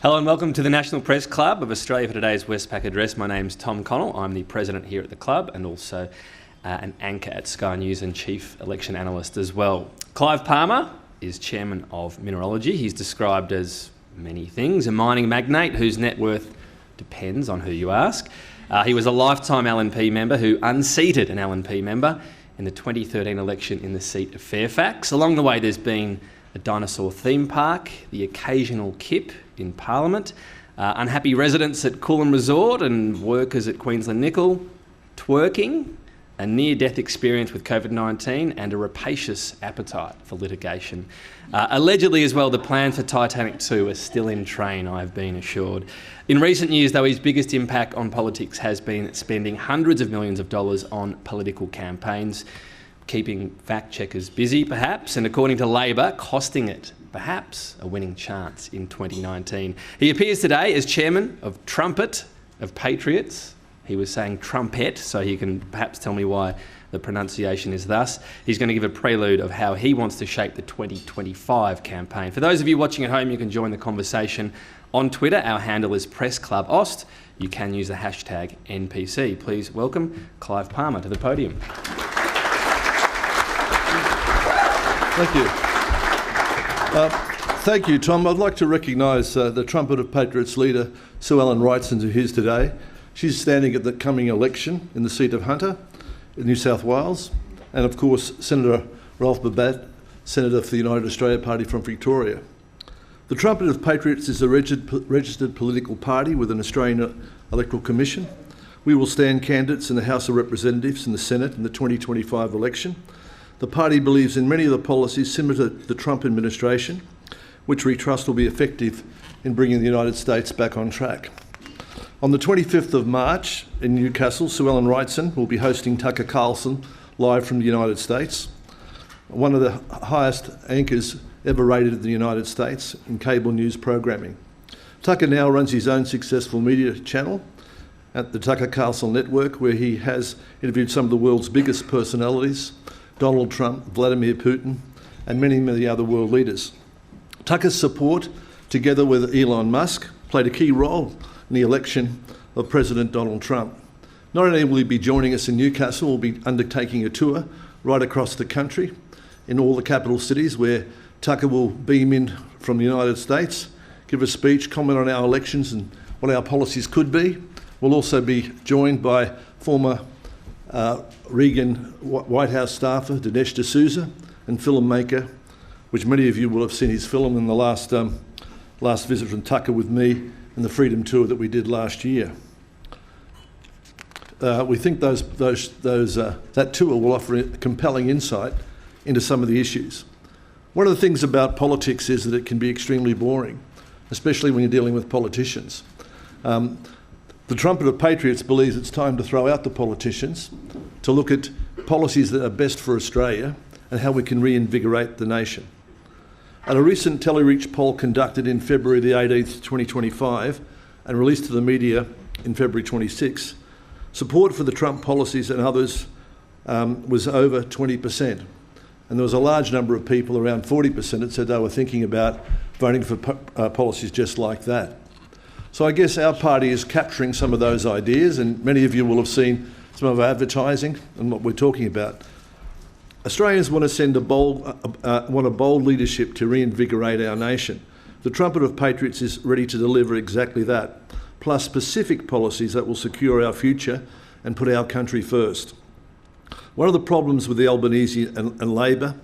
Hello and welcome to the National Press Club of Australia for today's Westpac Address. My name's Tom Connell. I'm the president here at the club and also an anchor at Sky News and chief election analyst as well. Clive Palmer is chairman of Mineralogy. He's described as many things, a mining magnate whose net worth depends on who you ask. He was a lifetime LNP member who unseated an LNP member in the 2013 election in the seat of Fairfax. Along the way, there's been a dinosaur theme park, the occasional kip in Parliament, unhappy residents at Coolum Resort and workers at Queensland Nickel, twerking, a near-death experience with COVID-19 and a rapacious appetite for litigation. Allegedly as well, the plans for Titanic 2 are still in train, I've been assured. In recent years, though, his biggest impact on politics has been spending hundreds of millions of dollars on political campaigns, keeping fact-checkers busy, perhaps, and according to Labor, costing it, perhaps, a winning chance in 2019. He appears today as chairman of Trumpet of Patriots. He was saying trumpet, so he can perhaps tell me why the pronunciation is thus. He's going to give a prelude of how he wants to shape the 2025 campaign. For those of you watching at home, you can join the conversation on Twitter. Our handle is PressClubAust. You can use the hashtag NPC. Please welcome Clive Palmer to the podium. Thank you. Thank you, Tom. I'd like to recognise the Trumpet of Patriots leader, Sue Ellen Wrightson, who's here today. She's standing at the coming election in the seat of Hunter in New South Wales. And of course, Senator Ralph Babat, Senator for the United Australia Party from Victoria. The Trumpet of Patriots is a registered political party with an Australian Electoral Commission. We will stand candidates in the House of Representatives and the Senate in the 2025 election. The party believes in many of the policies similar to the Trump administration, which we trust will be effective in bringing the United States back on track. On the 25th of March in Newcastle, Sue Ellen Wrightson will be hosting Tucker Carlson live from the United States, one of the highest anchors ever rated in the United States in cable news programming. Tucker now runs his own successful media channel at the Tucker Carlson Network, where he has interviewed some of the world's biggest personalities, Donald Trump, Vladimir Putin, and many, many other world leaders. Tucker's support, together with Elon Musk, played a key role in the election of President Donald Trump. Not only will he be joining us in Newcastle, we'll be undertaking a tour right across the country in all the capital cities where Tucker will beam in from the United States, give a speech, comment on our elections and what our policies could be. We'll also be joined by former Reagan White House staffer Dinesh D'Souza and filmmaker, which many of you will have seen his film in the last visit from Tucker with me and the Freedom Tour that we did last year. We think that tour will offer a compelling insight into some of the issues. One of the things about politics is that it can be extremely boring, especially when you're dealing with politicians. The Trumpet of Patriots believes it's time to throw out the politicians, to look at policies that are best for Australia and how we can reinvigorate the nation. At a recent Telereach poll conducted in February the 18th, 2025 and released to the media in February 26, support for the Trump policies and others was over 20%. And there was a large number of people, around 40%, that said they were thinking about voting for policies just like that. So I guess our party is capturing some of those ideas, and many of you will have seen some of our advertising and what we're talking about. Australians want to send a bold leadership to reinvigorate our nation. The Trumpet of Patriots is ready to deliver exactly that, plus specific policies that will secure our future and put our country first. One of the problems with the Albanese and Labor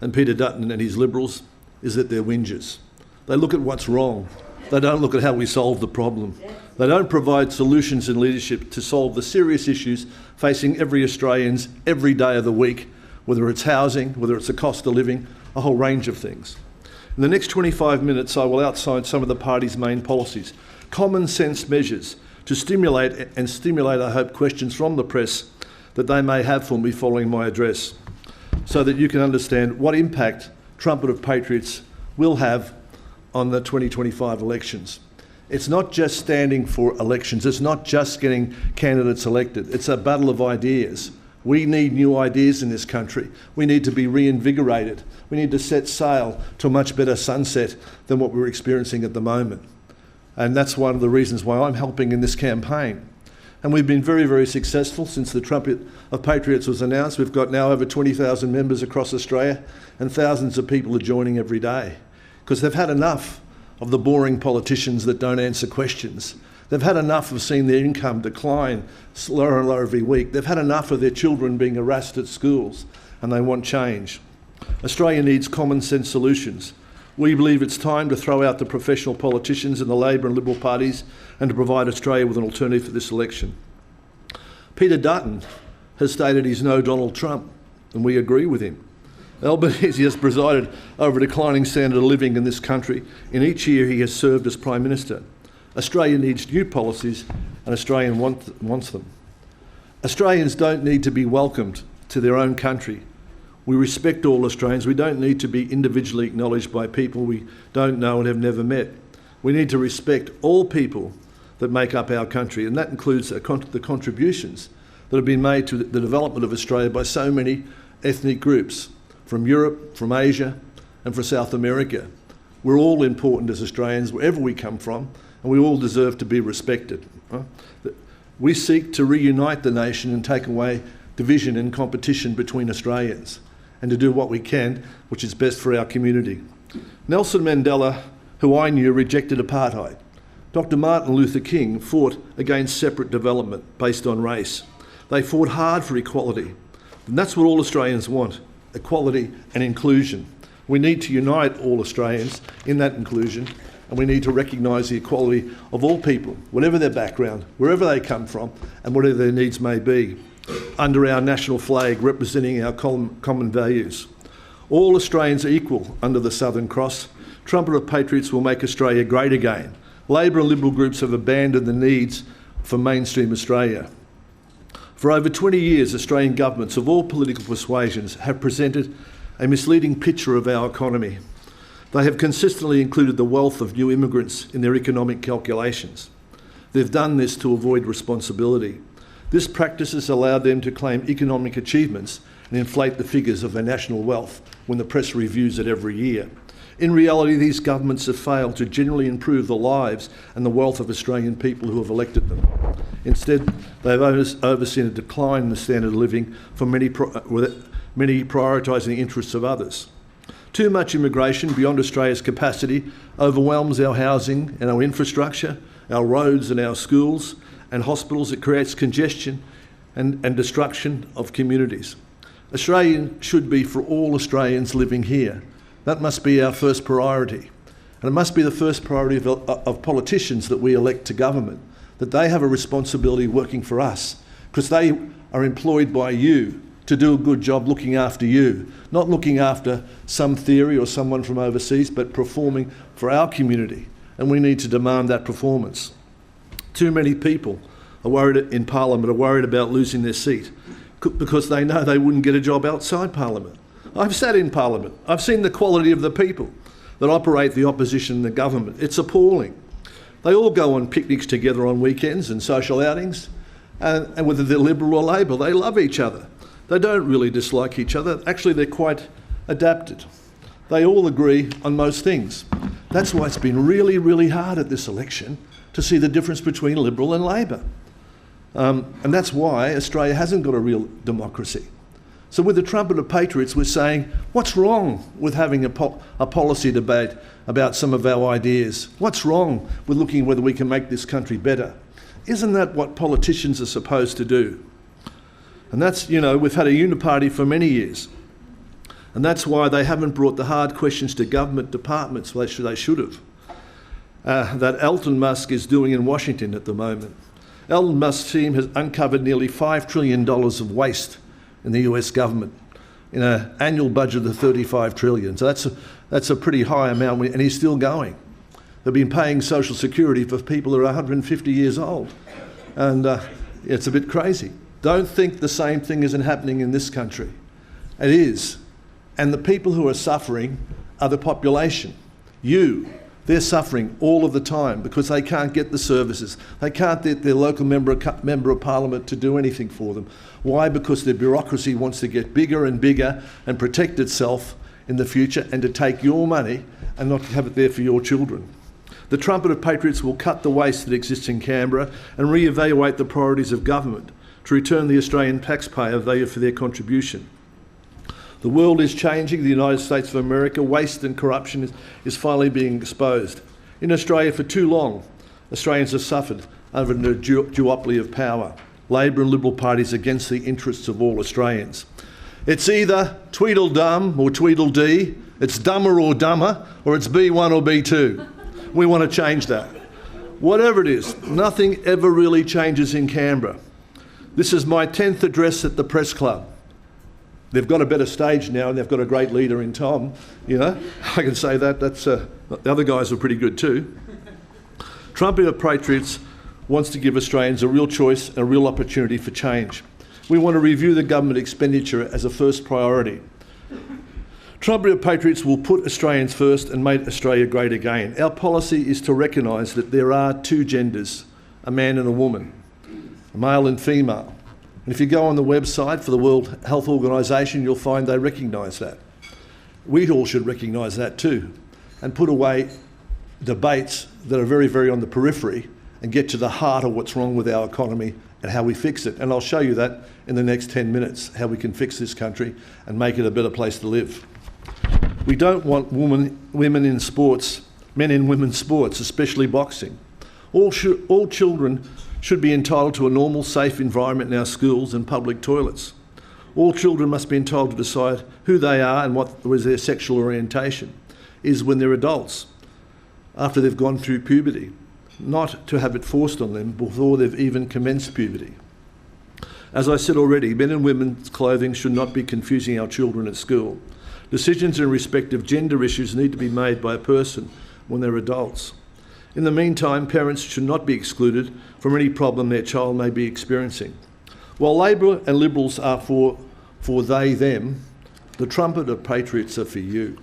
and Peter Dutton and his Liberals is that they're whingers. They look at what's wrong. They don't look at how we solve the problem. They don't provide solutions in leadership to solve the serious issues facing every Australians every day of the week, whether it's housing, whether it's the cost of living, a whole range of things. In the next 25 minutes, I will outline some of the party's main policies, common sense measures to stimulate, I hope, questions from the press that they may have for me following my address, so that you can understand what impact Trumpet of Patriots will have on the 2025 elections. It's not just standing for elections. It's not just getting candidates elected. It's a battle of ideas. We need new ideas in this country. We need to be reinvigorated. We need to set sail to a much better sunset than what we're experiencing at the moment. And that's one of the reasons why I'm helping in this campaign. And we've been very, very successful since the Trumpet of Patriots was announced. We've got now over 20,000 members across Australia, and thousands of people are joining every day because they've had enough of the boring politicians that don't answer questions. They've had enough of seeing their income decline lower and lower every week. They've had enough of their children being harassed at schools, and they want change. Australia needs common sense solutions. We believe it's time to throw out the professional politicians in the Labor and Liberal parties and to provide Australia with an alternative for this election. Peter Dutton has stated he's no Donald Trump, and we agree with him. Albanese has presided over a declining standard of living in this country. In each year he has served as Prime Minister. Australia needs new policies, and Australia wants them. Australians don't need to be welcomed to their own country. We respect all Australians. We don't need to be individually acknowledged by people we don't know and have never met. We need to respect all people that make up our country, and that includes the contributions that have been made to the development of Australia by so many ethnic groups from Europe, from Asia, and from South America. We're all important as Australians, wherever we come from, and we all deserve to be respected. We seek to reunite the nation and take away division and competition between Australians, and to do what we can, which is best for our community. Nelson Mandela, who I knew, rejected apartheid. Dr. Martin Luther King fought against separate development based on race. They fought hard for equality, and that's what all Australians want, equality and inclusion. We need to unite all Australians in that inclusion, and we need to recognise the equality of all people, whatever their background, wherever they come from, and whatever their needs may be, under our national flag representing our common values. All Australians are equal under the Southern Cross. Trumpet of Patriots will make Australia great again. Labor and Liberal groups have abandoned the needs for mainstream Australia. For over 20 years, Australian governments of all political persuasions have presented a misleading picture of our economy. They have consistently included the wealth of new immigrants in their economic calculations. They've done this to avoid responsibility. This practice has allowed them to claim economic achievements and inflate the figures of their national wealth when the press reviews it every year. In reality, these governments have failed to generally improve the lives and the wealth of Australian people who have elected them. Instead, they've overseen a decline in the standard of living for many prioritising the interests of others. Too much immigration beyond Australia's capacity overwhelms our housing and our infrastructure, our roads and our schools and hospitals. It creates congestion and destruction of communities. Australia should be for all Australians living here. That must be our first priority. And it must be the first priority of politicians that we elect to government, that they have a responsibility working for us, because they are employed by you to do a good job looking after you, not looking after some theory or someone from overseas, but performing for our community. And we need to demand that performance. Too many people are worried in Parliament, are worried about losing their seat because they know they wouldn't get a job outside Parliament. I've sat in Parliament. I've seen the quality of the people that operate the opposition and the government. It's appalling. They all go on picnics together on weekends and social outings, and whether they're Liberal or Labor, they love each other. They don't really dislike each other. Actually, they're quite adapted. They all agree on most things. That's why it's been really, really hard at this election to see the difference between Liberal and Labor. And that's why Australia hasn't got a real democracy. So with the Trumpet of Patriots, we're saying, what's wrong with having a policy debate about some of our ideas? What's wrong with looking at whether we can make this country better? Isn't that what politicians are supposed to do? And that's, you know, we've had a uniparty for many years. And that's why they haven't brought the hard questions to government departments they should have. That Elon Musk is doing in Washington at the moment. Elon Musk's team has uncovered nearly $5 trillion of waste in the US government in an annual budget of $35 trillion. So that's a pretty high amount, and he's still going. They've been paying Social Security for people who are 150 years old. And it's a bit crazy. Don't think the same thing isn't happening in this country. It is. And the people who are suffering are the population. They're suffering all of the time because they can't get the services. They can't get their local member of Parliament to do anything for them. Why? Because their bureaucracy wants to get bigger and bigger and protect itself in the future and to take your money and not have it there for your children. The Trumpet of Patriots will cut the waste that exists in Canberra and re-evaluate the priorities of government to return the Australian taxpayer value for their contribution. The world is changing. The United States of America, waste and corruption is finally being exposed. In Australia, for too long, Australians have suffered under the duopoly of power. Labor and Liberal parties against the interests of all Australians. It's either Tweedledum or Tweedledee, it's dumber or dumber, or it's B1 or B2. We want to change that. Whatever it is, nothing ever really changes in Canberra. This is my 10th address at the Press Club. They've got a better stage now and they've got a great leader in Tom, you know. I can say that. The other guys are pretty good too. Trumpet of Patriots wants to give Australians a real choice and a real opportunity for change. We want to review the government expenditure as a first priority. Trumpet of Patriots will put Australians first and make Australia great again. Our policy is to recognise that there are two genders, a man and a woman, a male and female. And if you go on the website for the World Health Organisation, you'll find they recognise that. We all should recognise that too and put away debates that are very, very on the periphery and get to the heart of what's wrong with our economy and how we fix it. And I'll show you that in the next 10 minutes, how we can fix this country and make it a better place to live. We don't want women in sports, men in women's sports, especially boxing. All children should be entitled to a normal, safe environment in our schools and public toilets. All children must be entitled to decide who they are and what was their sexual orientation is when they're adults, after they've gone through puberty, not to have it forced on them before they've even commenced puberty. As I said already, men and women's clothing should not be confusing our children at school. Decisions in respect of gender issues need to be made by a person when they're adults. In the meantime, parents should not be excluded from any problem their child may be experiencing. While Labor and Liberals are for they, them, the Trumpet of Patriots are for you.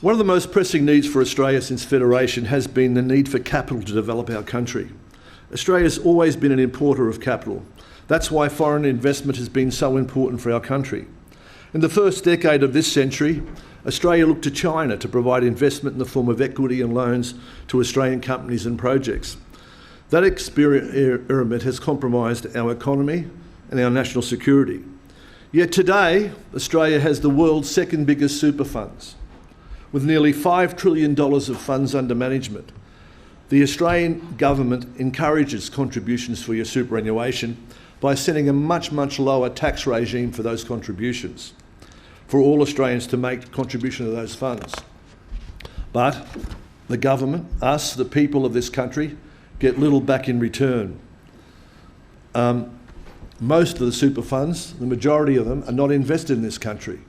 One of the most pressing needs for Australia since Federation has been the need for capital to develop our country. Australia's always been an importer of capital. That's why foreign investment has been so important for our country. In the first decade of this century, Australia looked to China to provide investment in the form of equity and loans to Australian companies and projects. That experiment has compromised our economy and our national security. Yet today, Australia has the world's second biggest super funds, with nearly $5 trillion of funds under management. The Australian government encourages contributions for your superannuation by setting a much, much lower tax regime for those contributions, for all Australians to make contribution to those funds. But the government, us, the people of this country, get little back in return. Most of the super funds, the majority of them, are not invested in this country.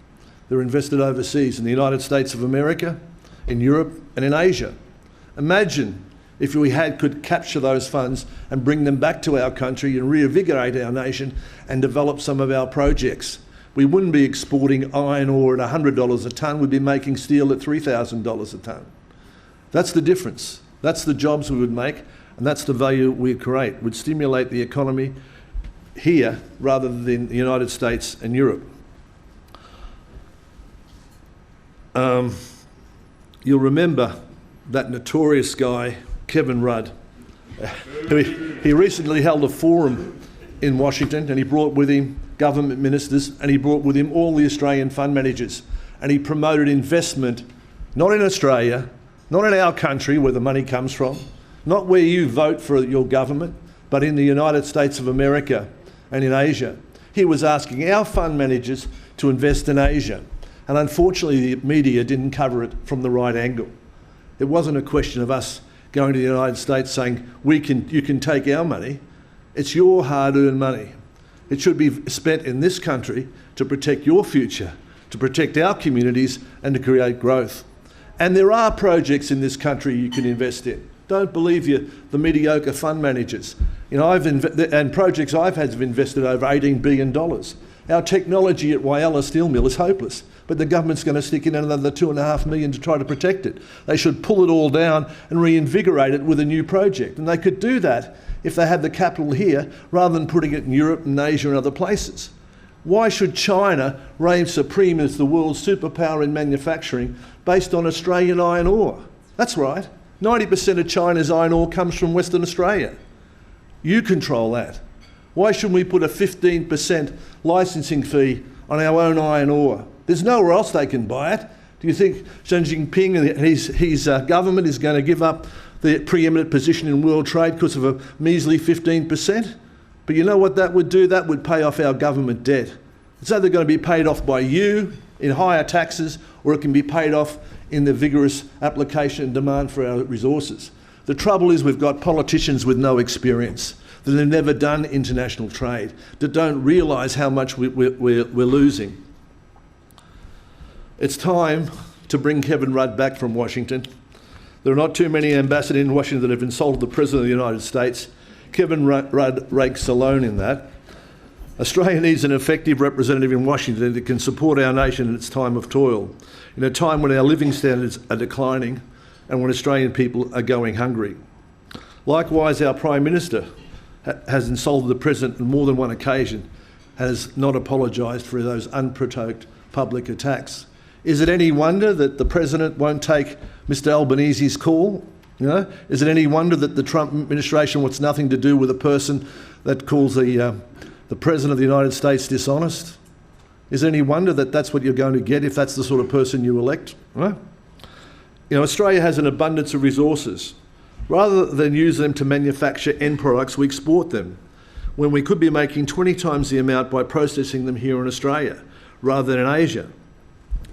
They're invested overseas, in the United States of America, in Europe and in Asia. Imagine if we could capture those funds and bring them back to our country and reinvigorate our nation and develop some of our projects. We wouldn't be exporting iron ore at $100 a tonne, we'd be making steel at $3,000 a tonne. That's the difference. That's the jobs we would make, and that's the value we'd create. We'd stimulate the economy here rather than in the United States and Europe. You'll remember that notorious guy, Kevin Rudd. He recently held a forum in Washington and he brought with him government ministers and he brought with him all the Australian fund managers, and he promoted investment, not in Australia, not in our country where the money comes from, not where you vote for your government, but in the United States of America and in Asia. He was asking our fund managers to invest in Asia, and unfortunately the media didn't cover it from the right angle. It wasn't a question of us going to the United States saying, you can take our money. It's your hard-earned money. It should be spent in this country to protect your future, to protect our communities and to create growth. And there are projects in this country you can invest in. Don't believe the mediocre fund managers. You know, and projects I've had have invested over $18 billion. Our technology at Whyalla Steel Mill is hopeless, but the government's going to stick in another $2.5 million to try to protect it. They should pull it all down and reinvigorate it with a new project. And they could do that if they had the capital here rather than putting it in Europe and Asia and other places. Why should China reign supreme as the world's superpower in manufacturing based on Australian iron ore? That's right. 90% of China's iron ore comes from Western Australia. You control that. Why shouldn't we put a 15% licensing fee on our own iron ore? There's nowhere else they can buy it. Do you think Xi Jinping and his government is going to give up the preeminent position in world trade because of a measly 15%? But you know what that would do? That would pay off our government debt. It's either going to be paid off by you in higher taxes, or it can be paid off in the vigorous application and demand for our resources. The trouble is we've got politicians with no experience, that have never done international trade, that don't realise how much we're losing. It's time to bring Kevin Rudd back from Washington. There are not too many ambassadors in Washington that have insulted the President of the United States. Kevin Rudd ranks alone in that. Australia needs an effective representative in Washington that can support our nation in its time of toil, in a time when our living standards are declining and when Australian people are going hungry. Likewise, our Prime Minister has insulted the President on more than one occasion, has not apologised for those unprovoked public attacks. Is it any wonder that the President won't take Mr Albanese's call? You know, is it any wonder that the Trump administration wants nothing to do with a person that calls the President of the United States dishonest? Is it any wonder that that's what you're going to get if that's the sort of person you elect? Right? You know, Australia has an abundance of resources. Rather than use them to manufacture end products, we export them, when we could be making 20 times the amount by processing them here in Australia, rather than in Asia.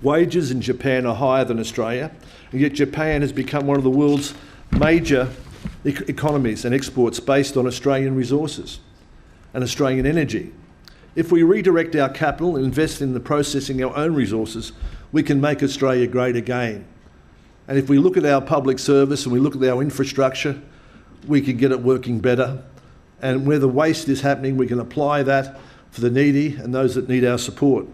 Wages in Japan are higher than Australia, and yet Japan has become one of the world's major economies and exports based on Australian resources and Australian energy. If we redirect our capital and invest in the processing our own resources, we can make Australia great again. And if we look at our public service and we look at our infrastructure, we can get it working better. And where the waste is happening, we can apply that for the needy and those that need our support.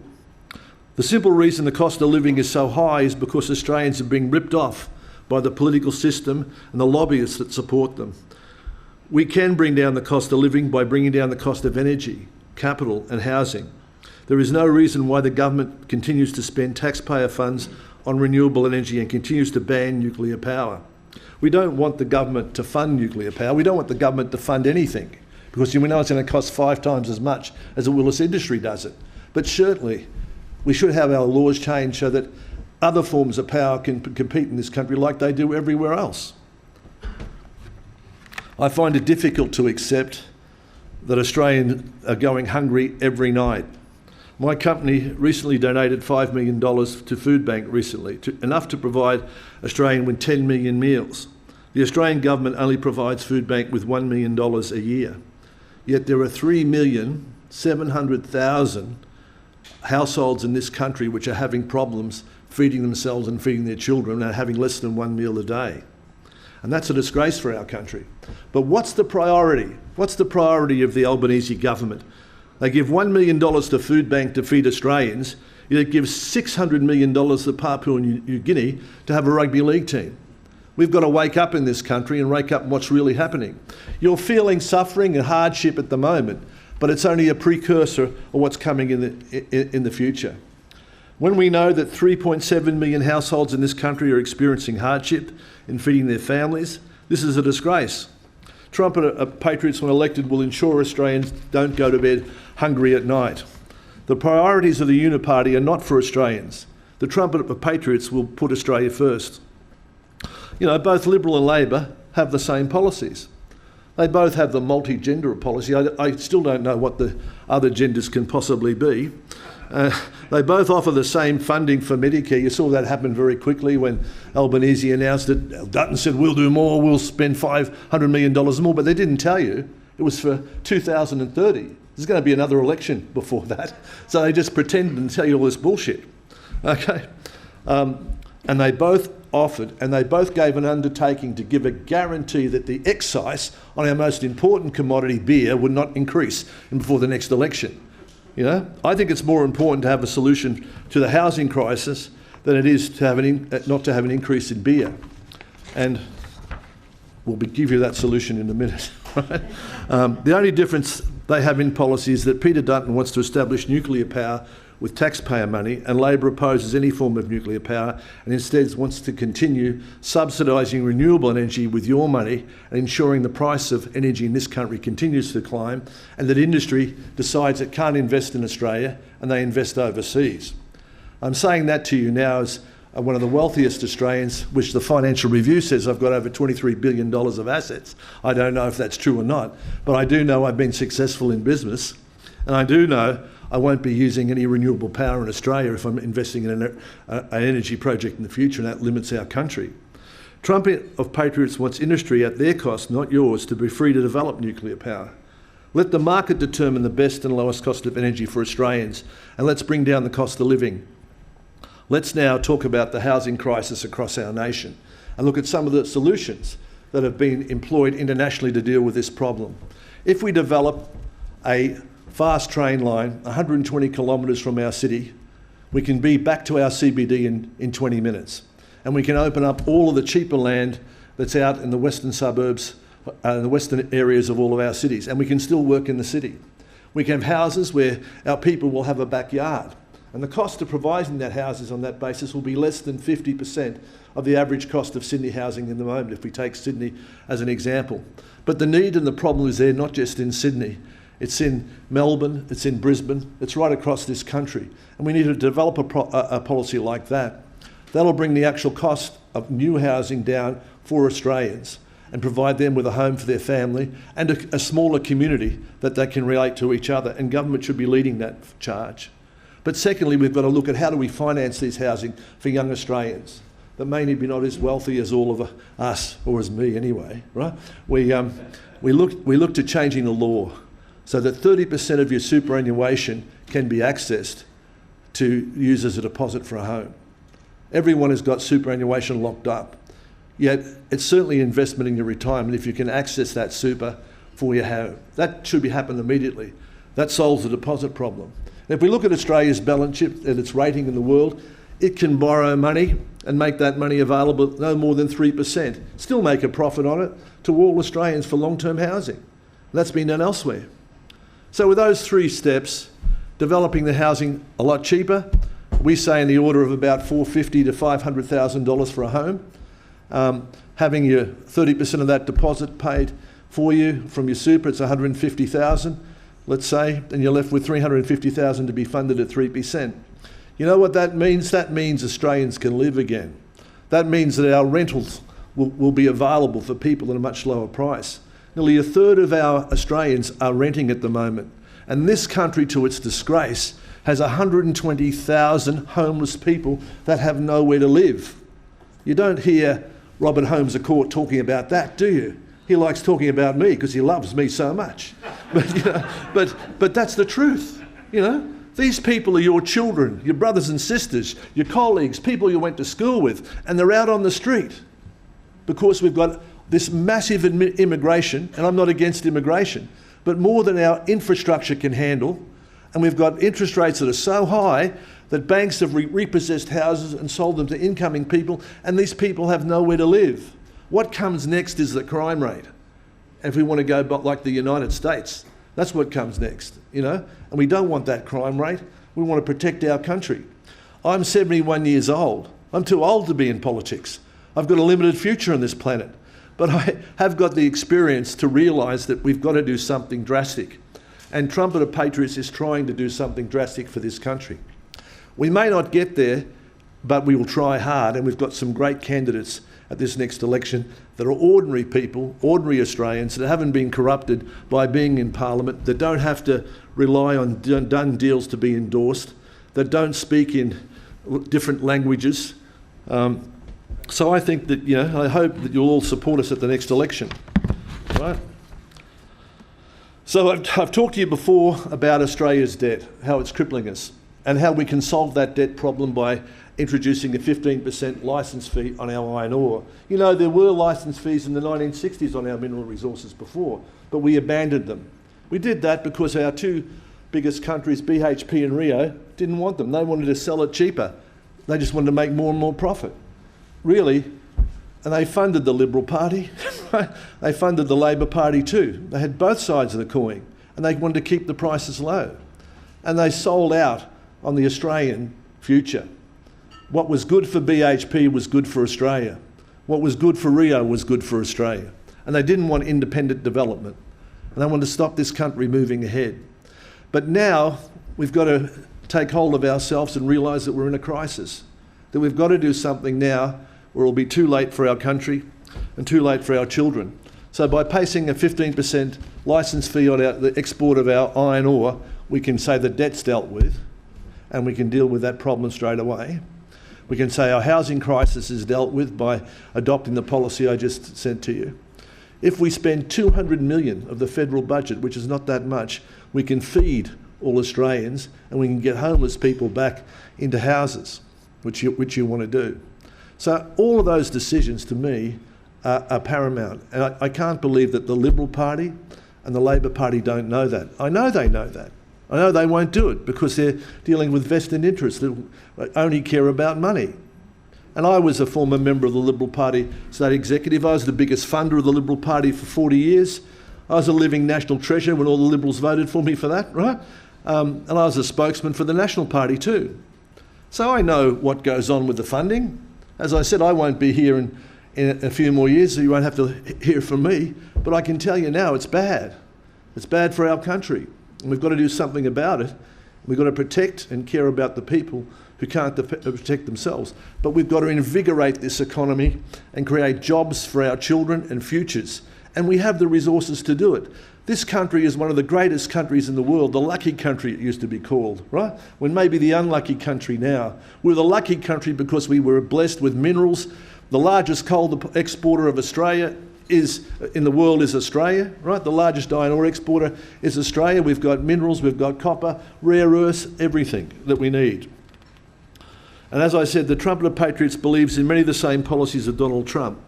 The simple reason the cost of living is so high is because Australians are being ripped off by the political system and the lobbyists that support them. We can bring down the cost of living by bringing down the cost of energy, capital and housing. There is no reason why the government continues to spend taxpayer funds on renewable energy and continues to ban nuclear power. We don't want the government to fund nuclear power. We don't want the government to fund anything, because we know it's going to cost 5 times as much as the Willis industry does it. But certainly, we should have our laws changed so that other forms of power can compete in this country like they do everywhere else. I find it difficult to accept that Australians are going hungry every night. My company recently donated $5 million to Food Bank recently, enough to provide Australians with 10 million meals. The Australian government only provides Food Bank with $1 million a year. Yet there are 3,700,000 households in this country which are having problems feeding themselves and feeding their children and having less than 1 meal a day. And that's a disgrace for our country. But what's the priority? What's the priority of the Albanese government? They give $1 million to Food Bank to feed Australians, yet it gives $600 million to Papua New Guinea to have a rugby league team. We've got to wake up in this country and wake up what's really happening. You're feeling suffering and hardship at the moment, but it's only a precursor of what's coming in the future. When we know that 3.7 million households in this country are experiencing hardship in feeding their families, this is a disgrace. Trumpet of Patriots, when elected, will ensure Australians don't go to bed hungry at night. The priorities of the Uniparty are not for Australians. The Trumpet of Patriots will put Australia first. You know, both Liberal and Labor have the same policies. They both have the multi-gender policy. I still don't know what the other genders can possibly be. They both offer the same funding for Medicare. You saw that happen very quickly when Albanese announced it. Dutton said, we'll do more, we'll spend $500 million more, but they didn't tell you it was for 2030. There's going to be another election before that. So they just pretended and tell you all this bullshit. Okay? And they both offered, and they both gave an undertaking to give a guarantee that the excise on our most important commodity, beer, would not increase before the next election. You know, I think it's more important to have a solution to the housing crisis than it is to have not to have an increase in beer. And we'll give you that solution in a minute. Right? The only difference they have in policies that Peter Dutton wants to establish nuclear power with taxpayer money, and Labor opposes any form of nuclear power and instead wants to continue subsidising renewable energy with your money and ensuring the price of energy in this country continues to climb, and that industry decides it can't invest in Australia and they invest overseas. I'm saying that to you now as one of the wealthiest Australians, which the Financial Review says I've got over $23 billion of assets. I don't know if that's true or not, but I do know I've been successful in business, and I do know I won't be using any renewable power in Australia if I'm investing in an energy project in the future, and that limits our country. Trumpet of Patriots wants industry at their cost, not yours, to be free to develop nuclear power. Let the market determine the best and lowest cost of energy for Australians, and let's bring down the cost of living. Let's now talk about the housing crisis across our nation and look at some of the solutions that have been employed internationally to deal with this problem. If we develop a fast train line 120 kilometres from our city, we can be back to our CBD in 20 minutes. And we can open up all of the cheaper land that's out in the western suburbs, the western areas of all of our cities, and we can still work in the city. We can have houses where our people will have a backyard, and the cost of providing that houses on that basis will be less than 50% of the average cost of Sydney housing in the moment, if we take Sydney as an example. But the need and the problem is there not just in Sydney. It's in Melbourne, it's in Brisbane, it's right across this country. And we need to develop a policy like that. That'll bring the actual cost of new housing down for Australians and provide them with a home for their family and a smaller community that they can relate to each other, and government should be leading that charge. But secondly, we've got to look at how do we finance these housing for young Australians that may be not as wealthy as all of us, or as me anyway, right? We look to changing the law so that 30% of your superannuation can be accessed to use as a deposit for a home. Everyone has got superannuation locked up, yet it's certainly investment in your retirement if you can access that super for your home. That should be happening immediately. That solves the deposit problem. If we look at Australia's balance sheet and its rating in the world, it can borrow money and make that money available at no more than 3%, still make a profit on it to all Australians for long-term housing. That's been done elsewhere. So with those three steps, developing the housing a lot cheaper, we say in the order of about $450,000 to $500,000 for a home, having your 30% of that deposit paid for you from your super, it's $150,000, let's say, and you're left with $350,000 to be funded at 3%. You know what that means? That means Australians can live again. That means that our rentals will be available for people at a much lower price. Nearly a third of our Australians are renting at the moment, and this country, to its disgrace, has 120,000 homeless people that have nowhere to live. You don't hear Robert Holmes a Court talking about that, do you? He likes talking about me because he loves me so much. But that's the truth, you know. These people are your children, your brothers and sisters, your colleagues, people you went to school with, and they're out on the street because we've got this massive immigration, and I'm not against immigration, but more than our infrastructure can handle, and we've got interest rates that are so high that banks have repossessed houses and sold them to incoming people, and these people have nowhere to live. What comes next is the crime rate. And if we want to go like the United States, that's what comes next, you know? And we don't want that crime rate. We want to protect our country. I'm 71 years old. I'm too old to be in politics. I've got a limited future on this planet. But I have got the experience to realise that we've got to do something drastic. And Trumpet of Patriots is trying to do something drastic for this country. We may not get there, but we will try hard, and we've got some great candidates at this next election that are ordinary people, ordinary Australians that haven't been corrupted by being in Parliament, that don't have to rely on done deals to be endorsed, that don't speak in different languages. So I think that, you know, I hope that you'll all support us at the next election. Right? So I've talked to you before about Australia's debt, how it's crippling us, and how we can solve that debt problem by introducing a 15% licence fee on our iron ore. You know, there were licence fees in the 1960s on our mineral resources before, but we abandoned them. We did that because our two biggest countries, BHP and Rio, didn't want them. They wanted to sell it cheaper. They just wanted to make more and more profit. Really, and they funded the Liberal Party, they funded the Labor Party too. They had both sides of the coin, and they wanted to keep the prices low. And they sold out on the Australian future. What was good for BHP was good for Australia. What was good for Rio was good for Australia. And they didn't want independent development. And they wanted to stop this country moving ahead. But now we've got to take hold of ourselves and realise that we're in a crisis, that we've got to do something now or it'll be too late for our country and too late for our children. So by placing a 15% licence fee on the export of our iron ore, we can say the debt's dealt with and we can deal with that problem straight away. We can say our housing crisis is dealt with by adopting the policy I just sent to you. If we spend 200 million of the federal budget, which is not that much, we can feed all Australians and we can get homeless people back into houses, which you want to do. So all of those decisions to me are paramount. And I can't believe that the Liberal Party and the Labor Party don't know that. I know they know that. I know they won't do it because they're dealing with vested interests that only care about money. And I was a former member of the Liberal Party state executive. I was the biggest funder of the Liberal Party for 40 years. I was a living national treasure when all the Liberals voted for me for that, right? And I was a spokesman for the National Party too. So I know what goes on with the funding. As I said, I won't be here in a few more years, so you won't have to hear from me. But I can tell you now, it's bad. It's bad for our country. And we've got to do something about it. We've got to protect and care about the people who can't protect themselves. But we've got to invigorate this economy and create jobs for our children and futures. And we have the resources to do it. This country is one of the greatest countries in the world, the lucky country it used to be called, right? When maybe the unlucky country now. We're the lucky country because we were blessed with minerals. The largest coal exporter of Australia in the world is Australia, right? The largest iron ore exporter is Australia. We've got minerals, we've got copper, rare earths, everything that we need. And as I said, the Trumpet of Patriots believes in many of the same policies of Donald Trump.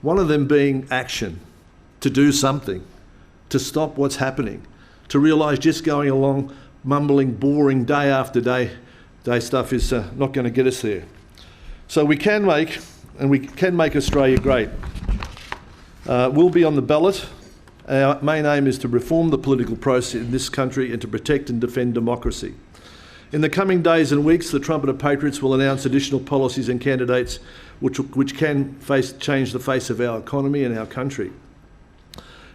One of them being action, to do something, to stop what's happening, to realise just going along mumbling, boring day after day stuff is not going to get us there. So we can make Australia great. We'll be on the ballot. Our main aim is to reform the political process in this country and to protect and defend democracy. In the coming days and weeks, the Trumpet of Patriots will announce additional policies and candidates which can change the face of our economy and our country.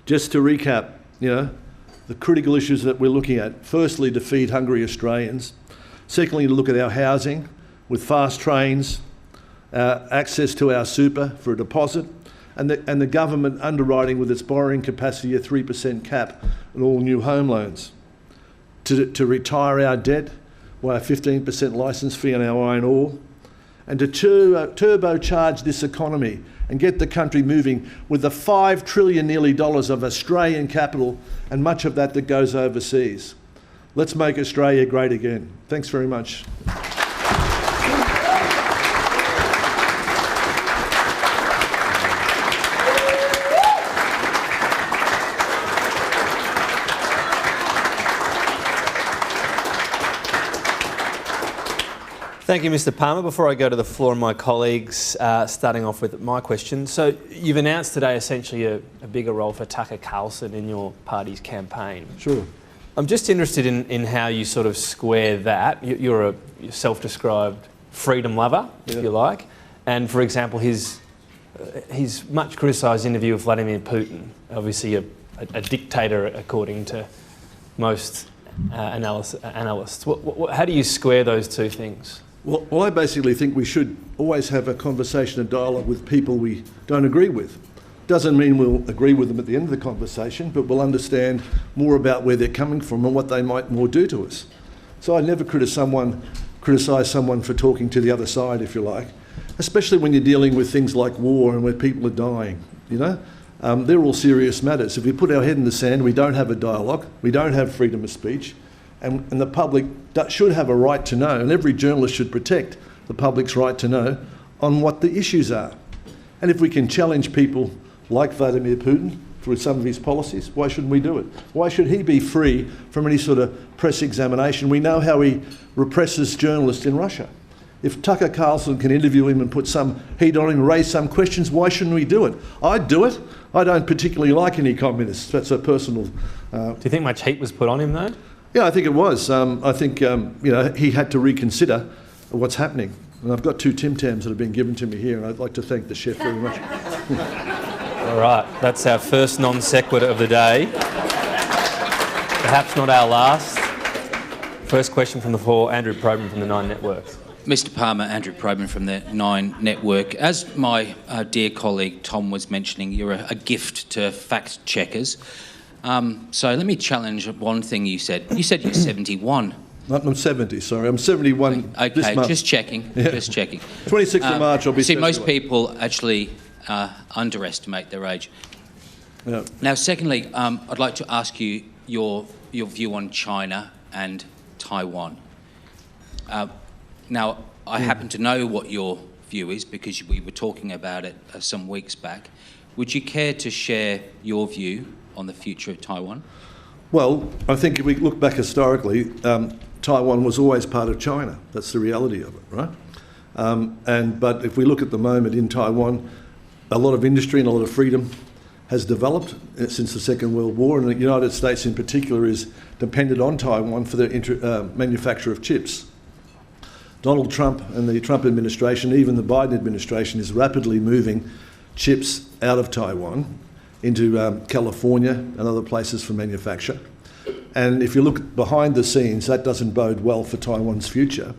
Just to recap, the critical issues that we're looking at. Firstly, to feed hungry Australians. Secondly, to look at our housing with fast trains, access to our super for a deposit, and the government underwriting with its borrowing capacity a 3% cap on all new home loans. To retire our debt by a 15% licence fee on our iron ore, and to turbocharge this economy and get the country moving with the $5 trillion nearly of Australian capital and much of that goes overseas. Let's make Australia great again. Thanks very much. Thank you, Mr. Palmer. Before I go to the floor and my colleagues, starting off with my question. So you've announced today essentially a bigger role for Tucker Carlson in your party's campaign. Sure. I'm just interested in how you sort of square that. You're a self-described freedom lover, if you like. And for example, his much criticised interview with Vladimir Putin, obviously a dictator according to most analysts. How do you square those two things? Well, I basically think we should always have a conversation and dialogue with people we don't agree with. Doesn't mean we'll agree with them at the end of the conversation, but we'll understand more about where they're coming from and what they might more do to us. So I never criticise someone for talking to the other side, if you like, especially when you're dealing with things like war and where people are dying, They're all serious matters. If we put our head in the sand, we don't have a dialogue, we don't have freedom of speech, and the public should have a right to know, and every journalist should protect the public's right to know on what the issues are. And if we can challenge people like Vladimir Putin for some of his policies, why shouldn't we do it? Why should he be free from any sort of press examination? We know how he represses journalists in Russia. If Tucker Carlson can interview him and put some heat on him and raise some questions, why shouldn't we do it? I'd do it. I don't particularly like any communists. That's a personal... Do you think much heat was put on him, though? Yeah, I think it was. I think he had to reconsider what's happening. And I've got 2 Tim Tams that have been given to me here, and I'd like to thank the chef very much. All right, that's our first non sequitur of the day. Perhaps not our last. First question from the floor, Andrew Probyn from the Nine Network. Mr Palmer, Andrew Probyn from the Nine Network. As my dear colleague Tom was mentioning, you're a gift to fact checkers. So let me challenge one thing you said. You said you're 71. I'm 70, sorry. I'm 71 okay, this month. just checking, Yeah. just checking. 26th of March, I'll be 71. most people actually underestimate their age. Yeah. Now, secondly, I'd like to ask you your view on China and Taiwan. Now, I happen to know what your view is because we were talking about it some weeks back. Would you care to share your view on the future of Taiwan? Well, I think if we look back historically, Taiwan was always part of China. That's the reality of it, right? But if we look at the moment in Taiwan, a lot of industry and a lot of freedom has developed since the Second World War, and the United States in particular is dependent on Taiwan for the manufacture of chips. Donald Trump and the Trump administration, even the Biden administration, is rapidly moving chips out of Taiwan into California and other places for manufacture. And if you look behind the scenes, that doesn't bode well for Taiwan's future,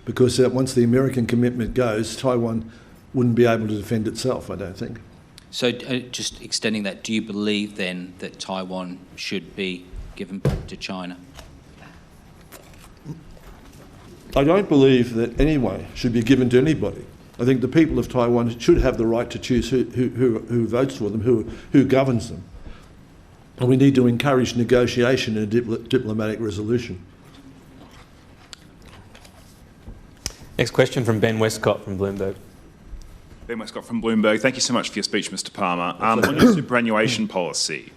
because once the American commitment goes, Taiwan wouldn't be able to defend itself, I don't think. So just extending that, do you believe then that Taiwan should be given back to China? I don't believe that anyone should be given to anybody. I think the people of Taiwan should have the right to choose who votes for them, who governs them. And we need to encourage negotiation and diplomatic resolution. Next question from Ben Westcott from Bloomberg. Ben Westcott from Bloomberg. Thank you so much for your speech, Mr Palmer. On your superannuation policy,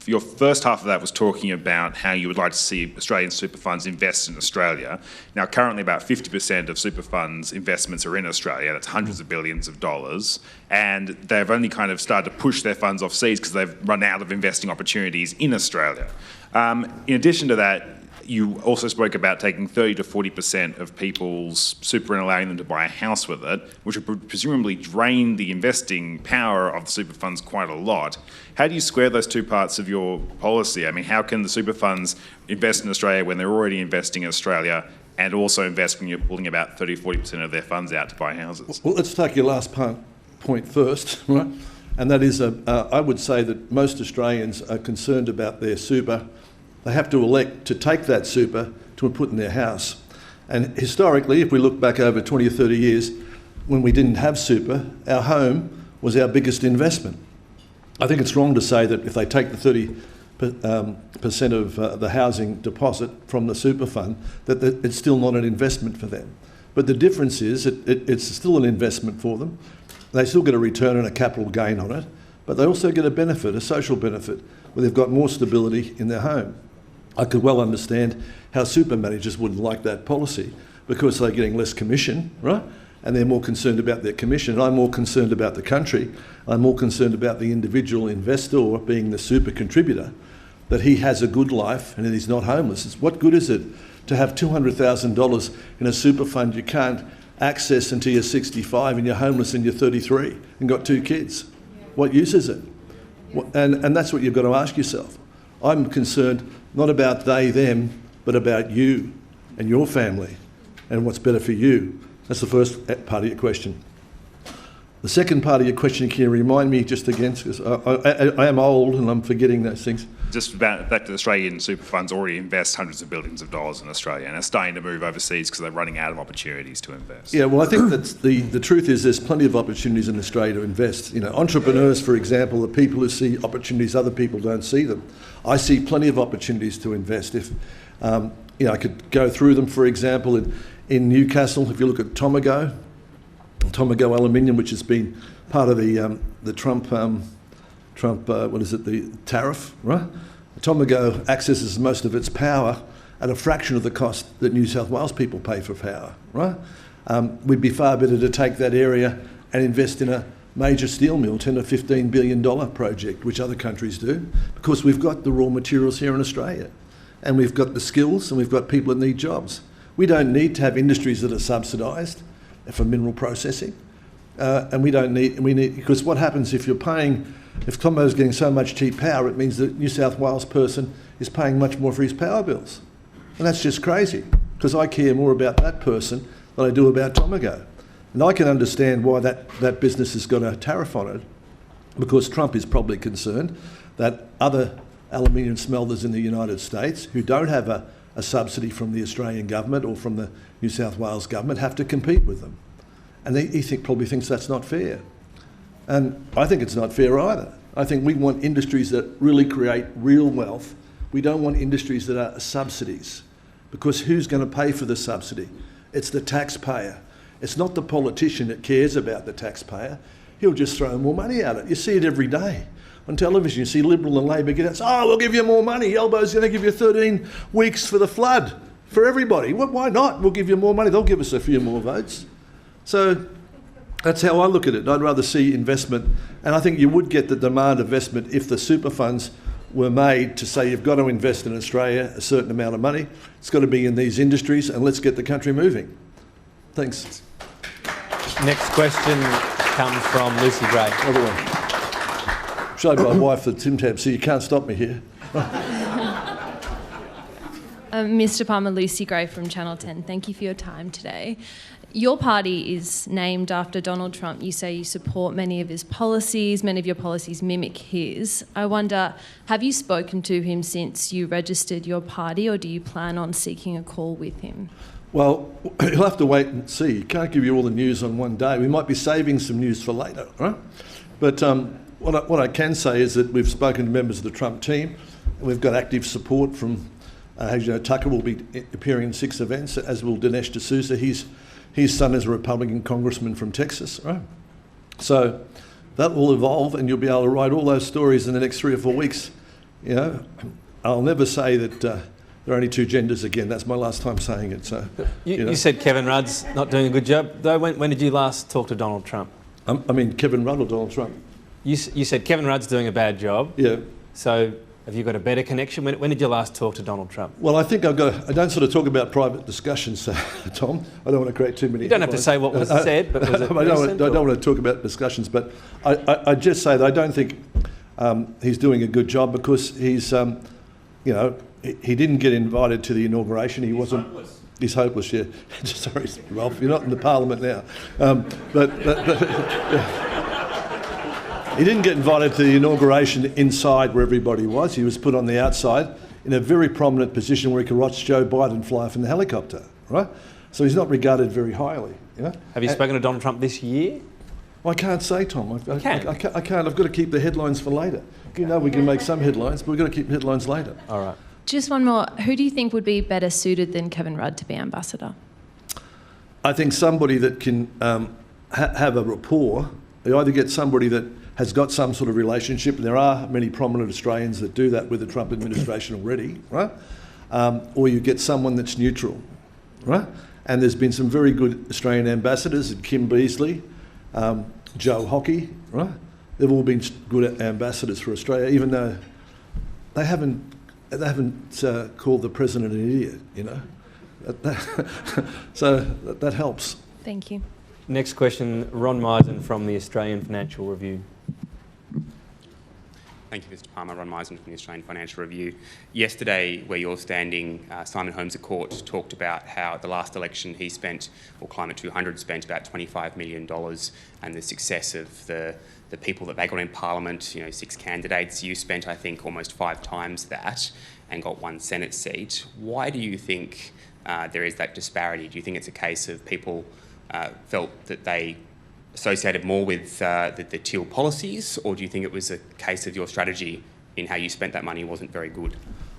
your first half of that was talking about how you would like to see Australian super funds invest in Australia. Now, currently about 50% of super funds investments are in Australia. That's hundreds of billions of dollars. And they've only kind of started to push their funds overseas because they've run out of investing opportunities in Australia. In addition to that, you also spoke about taking 30 to 40% of people's super and allowing them to buy a house with it, which would presumably drain the investing power of the super funds quite a lot. How do you square those two parts of your policy? I mean, how can the super funds invest in Australia when they're already investing in Australia and also invest when you're pulling about 30 to 40% of their funds out to buy houses? Well, let's take your last point first, right? And that is, I would say that most Australians are concerned about their super. They have to elect to take that super to put in their house. And historically, if we look back over 20 or 30 years, when we didn't have super, our home was our biggest investment. I think it's wrong to say that if they take the 30% of the housing deposit from the super fund, that it's still not an investment for them. But the difference is it's still an investment for them. They still get a return and a capital gain on it, but they also get a benefit, a social benefit, where they've got more stability in their home. I could well understand how super managers wouldn't like that policy because they're getting less commission, right? And they're more concerned about their commission. I'm more concerned about the country. I'm more concerned about the individual investor being the super contributor, that he has a good life and that he's not homeless. What good is it to have $200,000 in a super fund you can't access until you're 65 and you're homeless and you're 33 and got 2 kids? What use is it? And that's what you've got to ask yourself. I'm concerned not about they, them, but about you and your family and what's better for you. That's the first part of your question. The second part of your question, can you remind me just again, because I am old and I'm forgetting those things. Just about back to the Australian super funds already invest hundreds of billions of dollars in Australia and are starting to move overseas because they're running out of opportunities to invest. Yeah, well, I think that's the truth is there's plenty of opportunities in Australia to invest. You know, entrepreneurs, for example, are people who see opportunities other people don't see them. I see plenty of opportunities to invest. If I could go through them, for example, in Newcastle, if you look at Tomago Aluminium, which has been part of the Trump the tariff, right? Tomago accesses most of its power at a fraction of the cost that New South Wales people pay for power, right? We'd be far better to take that area and invest in a major steel mill, $10 or $15 billion project, which other countries do, because we've got the raw materials here in Australia, and we've got the skills, and we've got people that need jobs. We don't need to have industries that are subsidised for mineral processing, and we need, because what happens if Clonmo's getting so much cheap power, it means that New South Wales person is paying much more for his power bills. And that's just crazy, because I care more about that person than I do about Tomago. And I can understand why that business has got a tariff on it, because Trump is probably concerned that other aluminium smelters in the United States who don't have a subsidy from the Australian government or from the New South Wales government have to compete with them. And he probably thinks that's not fair. And I think it's not fair either. I think we want industries that really create real wealth. We don't want industries that are subsidies, because who's going to pay for the subsidy? It's the taxpayer. It's not the politician that cares about the taxpayer. He'll just throw more money at it. You see it every day. On television, you see Liberal and Labor get out, we'll give you more money. Elbow's going to give you 13 weeks for the flood for everybody. Well, why not? We'll give you more money. They'll give us a few more votes. So that's how I look at it. I'd rather see investment. And I think you would get the demand of investment if the super funds were made to say you've got to invest in Australia a certain amount of money. It's got to be in these industries, and let's get the country moving. Thanks. Next question comes from Lucy Gray. Other one. Showed my wife the Tim Tam, so you can't stop me here. Mr. Palmer, Lucy Gray from Channel 10. Thank you for your time today. Your party is named after Donald Trump. You say you support many of his policies. Many of your policies mimic his. I wonder, have you spoken to him since you registered your party, or do you plan on seeking a call with him? Well, you'll have to wait and see. Can't give you all the news on one day. We might be saving some news for later, right? But what I can say is that we've spoken to members of the Trump team, and we've got active support from, as you know, Tucker will be appearing in 6 events, as will Dinesh D'Souza. His son is a Republican congressman from Texas, right? So that will evolve, and you'll be able to write all those stories in the next 3 or 4 weeks. You know, I'll never say that there are only 2 genders again. That's my last time saying it. So you said Kevin Rudd's not doing a good job. Though, when did you last talk to Donald Trump? I mean Kevin Rudd or Donald Trump? You said Kevin Rudd's doing a bad job. Yeah. So have you got a better connection? When did you last talk to Donald Trump? Well, I think I don't sort of talk about private discussions, Tom. I don't want to create too many. You don't have to say what was said, but was it I don't want to talk about discussions, but I just say that I don't think he's doing a good job, because he's, he didn't get invited to the inauguration. He wasn't. He's hopeless, yeah. Sorry, Ralph, you're not in the Parliament now. He didn't get invited to the inauguration inside where everybody was. He was put on the outside in a very prominent position where he could watch Joe Biden fly from the helicopter, right? So he's not regarded very highly, you know. Have you spoken to Donald Trump this year? Well, I can't say, Tom. I can't. I've got to keep the headlines for later. You know, we can make some headlines, but we've got to keep headlines later. All right. Just one more. Who do you think would be better suited than Kevin Rudd to be ambassador? I think somebody that can have a rapport. You either get somebody that has got some sort of relationship, and there are many prominent Australians that do that with the Trump administration already, right? Or you get someone that's neutral, right? And there's been some very good Australian ambassadors, Kim Beazley, Joe Hockey, right? They've all been good ambassadors for Australia, even though they haven't called the president an idiot, you know. So that helps. Thank you. Next question, Ron Meisen from the Australian Financial Review. Thank you, Mr. Palmer. Ron Meisen from the Australian Financial Review. Yesterday, where you're standing, Simon Holmes at court talked about how at the last election he spent, or Climate 200 spent, about $25 million, and the success of the people that they got in Parliament, 6 candidates. You spent, I think, almost 5 times that and got 1 Senate seat. Why do you think there is that disparity? Do you think it's a case of people felt that they associated more with the teal policies, or do you think it was a case of your strategy in how you spent that money wasn't very good?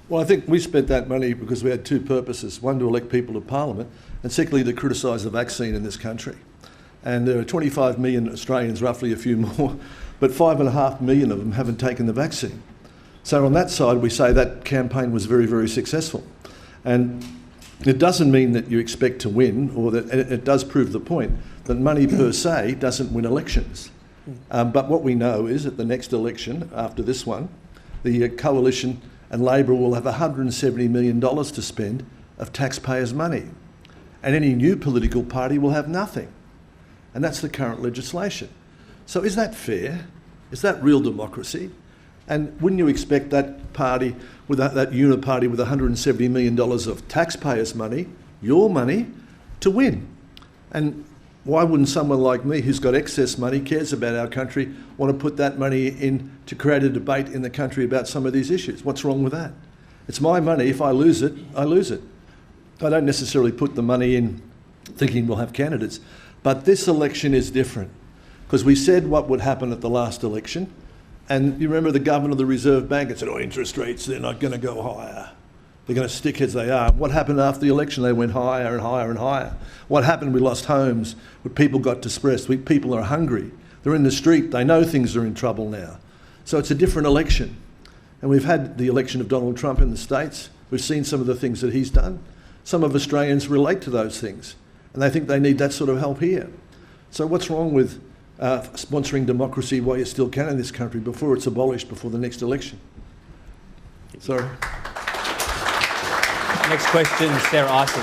Well, I think we spent that money because we had 2 purposes. One, to elect people to Parliament, and secondly, to criticise the vaccine in this country. And there are 25 million Australians, roughly a few more, but 5.5 million of them haven't taken the vaccine. So on that side, we say that campaign was very, very successful. And it doesn't mean that you expect to win, or that it does prove the point that money per se doesn't win elections. But what we know is at the next election, after this one, the Coalition and Labor will have $170 million to spend of taxpayers' money. And any new political party will have nothing. And that's the current legislation. So is that fair? Is that real democracy? And wouldn't you expect that party, with that uniparty with $170 million of taxpayers' money, your money, to win? And why wouldn't someone like me, who's got excess money, cares about our country, want to put that money in to create a debate in the country about some of these issues? What's wrong with that? It's my money. If I lose it, I lose it. I don't necessarily put the money in thinking we'll have candidates. But this election is different, because we said what would happen at the last election. And you remember the governor of the Reserve Bank had said, interest rates, they're not going to go higher. They're going to stick as they are. What happened after the election? They went higher and higher and higher. What happened? We lost homes. People got distressed. People are hungry. They're in the street. They know things are in trouble now. So it's a different election. And we've had the election of Donald Trump in the States. We've seen some of the things that he's done. Some of Australians relate to those things, and they think they need that sort of help here. So what's wrong with sponsoring democracy while you still can in this country before it's abolished before the next election? Sorry. Next question, Sarah Ison.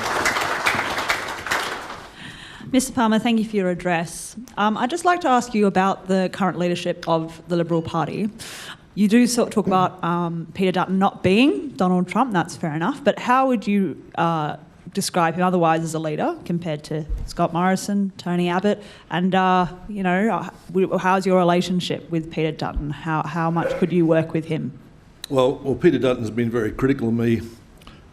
Mr Palmer, thank you for your address. I'd just like to ask you about the current leadership of the Liberal Party. You do sort of talk about Peter Dutton not being Donald Trump, that's fair enough, but how would you describe him otherwise as a leader compared to Scott Morrison, Tony Abbott, and how's your relationship with Peter Dutton? How much could you work with him? Well, Peter Dutton's been very critical of me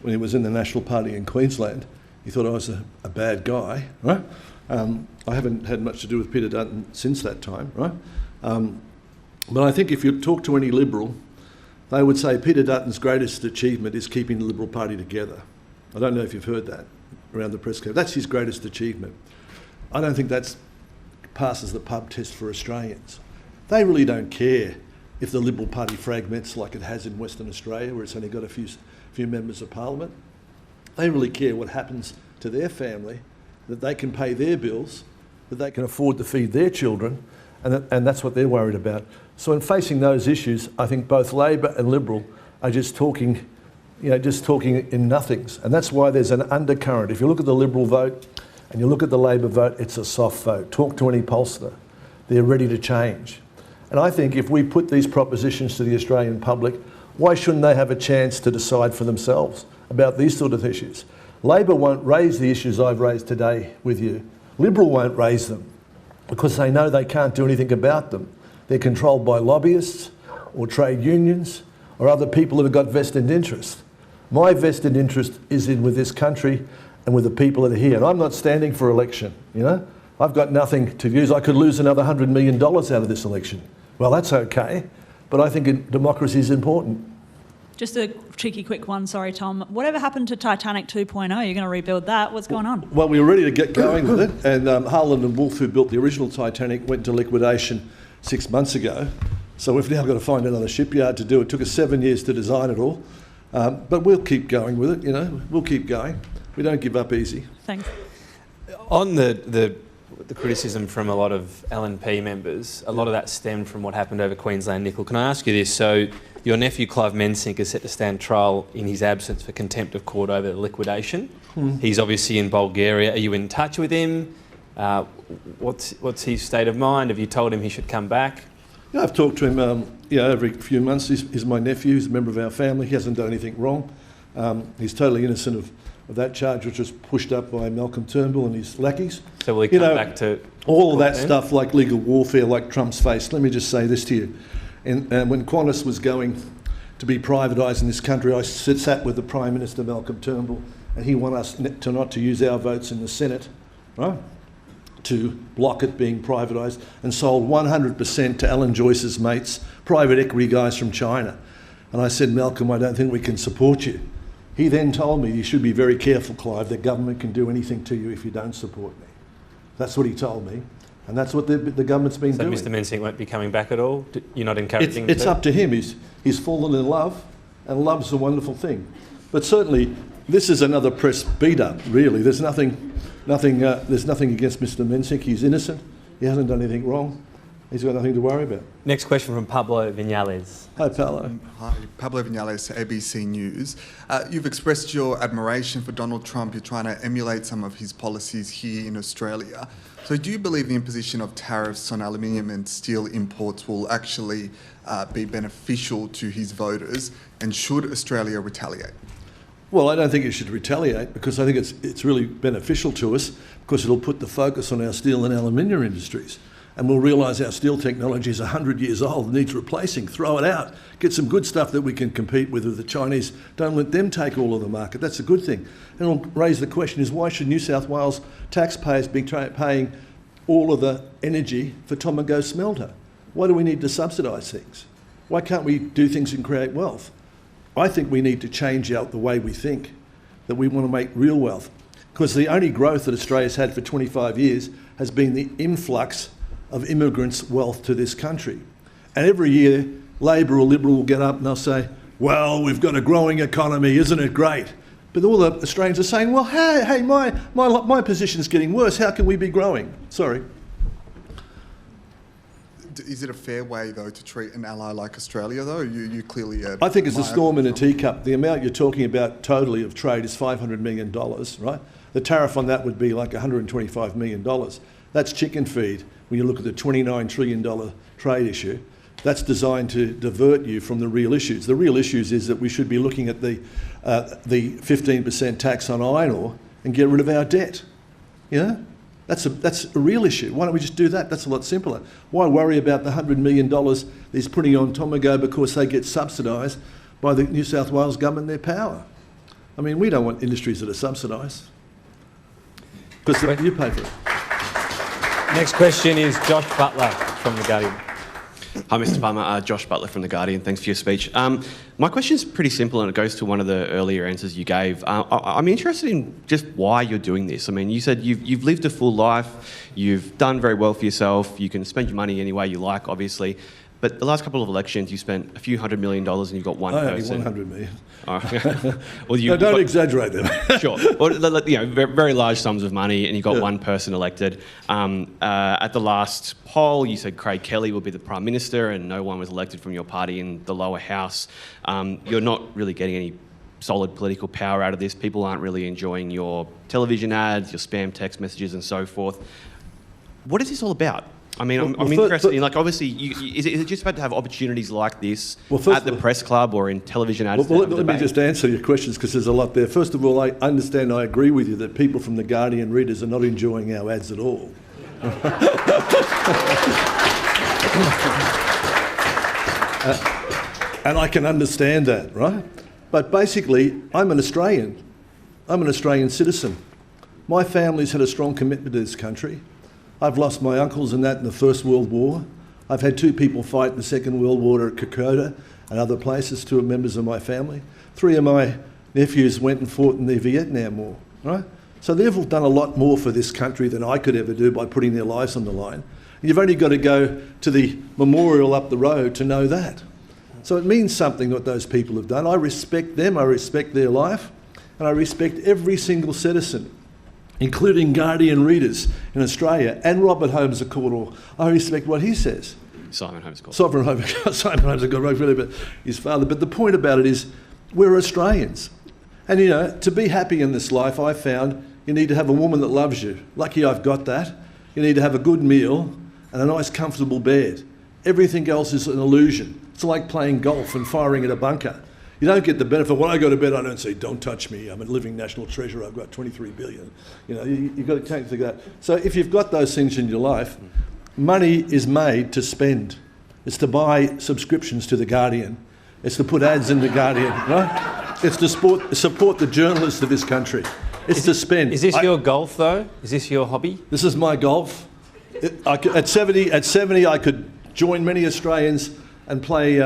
when he was in the National Party in Queensland. He thought I was a bad guy, right? I haven't had much to do with Peter Dutton since that time, right? But I think if you talk to any Liberal, they would say Peter Dutton's greatest achievement is keeping the Liberal Party together. I don't know if you've heard that around the press club. That's his greatest achievement. I don't think that passes the pub test for Australians. They really don't care if the Liberal Party fragments like it has in Western Australia, where it's only got a few members of Parliament. They really care what happens to their family, that they can pay their bills, that they can afford to feed their children, and that's what they're worried about. So in facing those issues, I think both Labor and Liberal are just talking in nothings. And that's why there's an undercurrent. If you look at the Liberal vote and you look at the Labor vote, it's a soft vote. Talk to any pollster. They're ready to change. And I think if we put these propositions to the Australian public, why shouldn't they have a chance to decide for themselves about these sort of issues? Labor won't raise the issues I've raised today with you. Liberal won't raise them because they know they can't do anything about them. They're controlled by lobbyists or trade unions or other people that have got vested interest. My vested interest is with this country and with the people that are here. And I'm not standing for election, I've got nothing to lose. I could lose another $100 million out of this election. Well, that's okay, but I think democracy is important. Just a cheeky quick one, sorry Tom. Whatever happened to Titanic 2.0? You're going to rebuild that? What's going on? Well, we were ready to get going with it, and Harland and Wolff, who built the original Titanic, went into liquidation 6 months ago. So we've now got to find another shipyard to do it. It took us 7 years to design it all. But we'll keep going with it, We'll keep going. We don't give up easy. Thanks. On the criticism from a lot of LNP members, a lot of that stemmed from what happened over Queensland Nickel. Can I ask you this? So your nephew Clive Mensink is set to stand trial in his absence for contempt of court over the liquidation. He's obviously in Bulgaria. Are you in touch with him? What's his state of mind? Have you told him he should come back? Yeah, I've talked to him every few months. He's my nephew. He's a member of our family. He hasn't done anything wrong. He's totally innocent of that charge, which was pushed up by Malcolm Turnbull and his lackeys. So will he come back to all of that stuff, like legal warfare, like Trump's face? Let me just say this to you. And when Qantas was going to be privatised in this country, I sat with the Prime Minister, Malcolm Turnbull, and he wanted us not to use our votes in the Senate, right, to block it being privatised, and sold 100% to Alan Joyce's mates, private equity guys from China. And I said, Malcolm, I don't think we can support you. He then told me, you should be very careful, Clive, the government can do anything to you if you don't support me. That's what he told me, and that's what the government's been doing. So Mr Mensink won't be coming back at all? You're not encouraging him? It's up to him. He's fallen in love, and love's a wonderful thing. But certainly, This is another press beat-up, really. There's nothing against Mr. Menzies. He's innocent. He hasn't done anything wrong. He's got nothing to worry about. Next question from Pablo Vinales. Hi, Paolo. Hi, Pablo Vinales, ABC News. You've expressed your admiration for Donald Trump. You're trying to emulate some of his policies here in Australia. So do you believe the imposition of tariffs on aluminium and steel imports will actually be beneficial to his voters, and should Australia retaliate? Well, I don't think it should retaliate, because I think it's really beneficial to us, because it'll put the focus on our steel and aluminium industries. And we'll realise our steel technology is 100 years old, needs replacing. Throw it out. Get some good stuff that we can compete with the Chinese. Don't let them take all of the market. That's a good thing. And it'll raise the question is, why should New South Wales taxpayers be paying all of the energy for Tomago smelter? Why do we need to subsidise things? Why can't we do things and create wealth? I think we need to change out the way we think, that we want to make real wealth. Because the only growth that Australia's had for 25 years has been the influx of immigrants' wealth to this country. And every year, Labor or Liberal will get up and they'll say, well, we've got a growing economy, isn't it great? But all the Australians are saying, well, hey, my position's getting worse, how can we be growing? Sorry. Is it a fair way, though, to treat an ally like Australia, though? You clearly... I think it's a storm in a teacup. The amount you're talking about totally of trade is $500 million, right? The tariff on that would be like $125 million. That's chicken feed when you look at the $29 trillion trade issue. That's designed to divert you from the real issues. The real issues is that we should be looking at the 15% tax on iron ore and get rid of our debt. You know? That's a real issue. Why don't we just do that? That's a lot simpler. Why worry about the $100 million that he's putting on Tomago because they get subsidised by the New South Wales government and their power? I mean, we don't want industries that are subsidised, because you pay for it. Next question is Josh Butler from The Guardian. Hi, Mr. Palmer. Josh Butler from The Guardian. Thanks for your speech. My question is pretty simple, and it goes to one of the earlier answers you gave. I'm interested in just why you're doing this. I mean, you said you've lived a full life, you've done very well for yourself, you can spend your money any way you like, obviously. But the last couple of elections, you spent a few $100 million and you've got one person. Only $100 million. Well, no, don't exaggerate them. Sure. Well, very large sums of money, and you've got one person elected. At the last poll, you said Craig Kelly will be the Prime Minister, and no one was elected from your party in the lower house. You're not really getting any solid political power out of this. People aren't really enjoying your television ads, your spam text messages, and so forth. What is this all about? I mean, I'm interested in, like, obviously, is it just about to have opportunities like this at the press club or in television ads? Well, let me just answer your questions, because there's a lot there. First of all, I understand, I agree with you that people from The Guardian readers are not enjoying our ads at all. And I can understand that, right? But basically, I'm an Australian. I'm an Australian citizen. My family's had a strong commitment to this country. I've lost my uncles and that in the First World War. I've had 2 people fight in the Second World War at Kokoda and other places, 2 members of my family. 3 of my nephews went and fought in the Vietnam War, right? So they've all done a lot more for this country than I could ever do by putting their lives on the line. You've only got to go to the memorial up the road to know that. So it means something what those people have done. I respect them, I respect their life, and I respect every single citizen, including Guardian readers in Australia, and Robert Holmes a Court. I respect what he says. Simon Holmes a Court. Simon Holmes a Court, really, but his father. But the point about it is, we're Australians. And, you know, to be happy in this life, I found you need to have a woman that loves you. Lucky I've got that. You need to have a good meal and a nice, comfortable bed. Everything else is an illusion. It's like playing golf and firing at a bunker. You don't get the benefit. When I go to bed, I don't say, don't touch me, I'm a living national treasure, I've got 23 billion. You know, you've got to take that. So if you've got those things in your life, money is made to spend. It's to buy subscriptions to The Guardian. It's to put ads in The Guardian, right? It's to support the journalists of this country. It's to spend. Is this your golf, though? Is this your hobby? This is my golf. At 70, I could join many Australians and play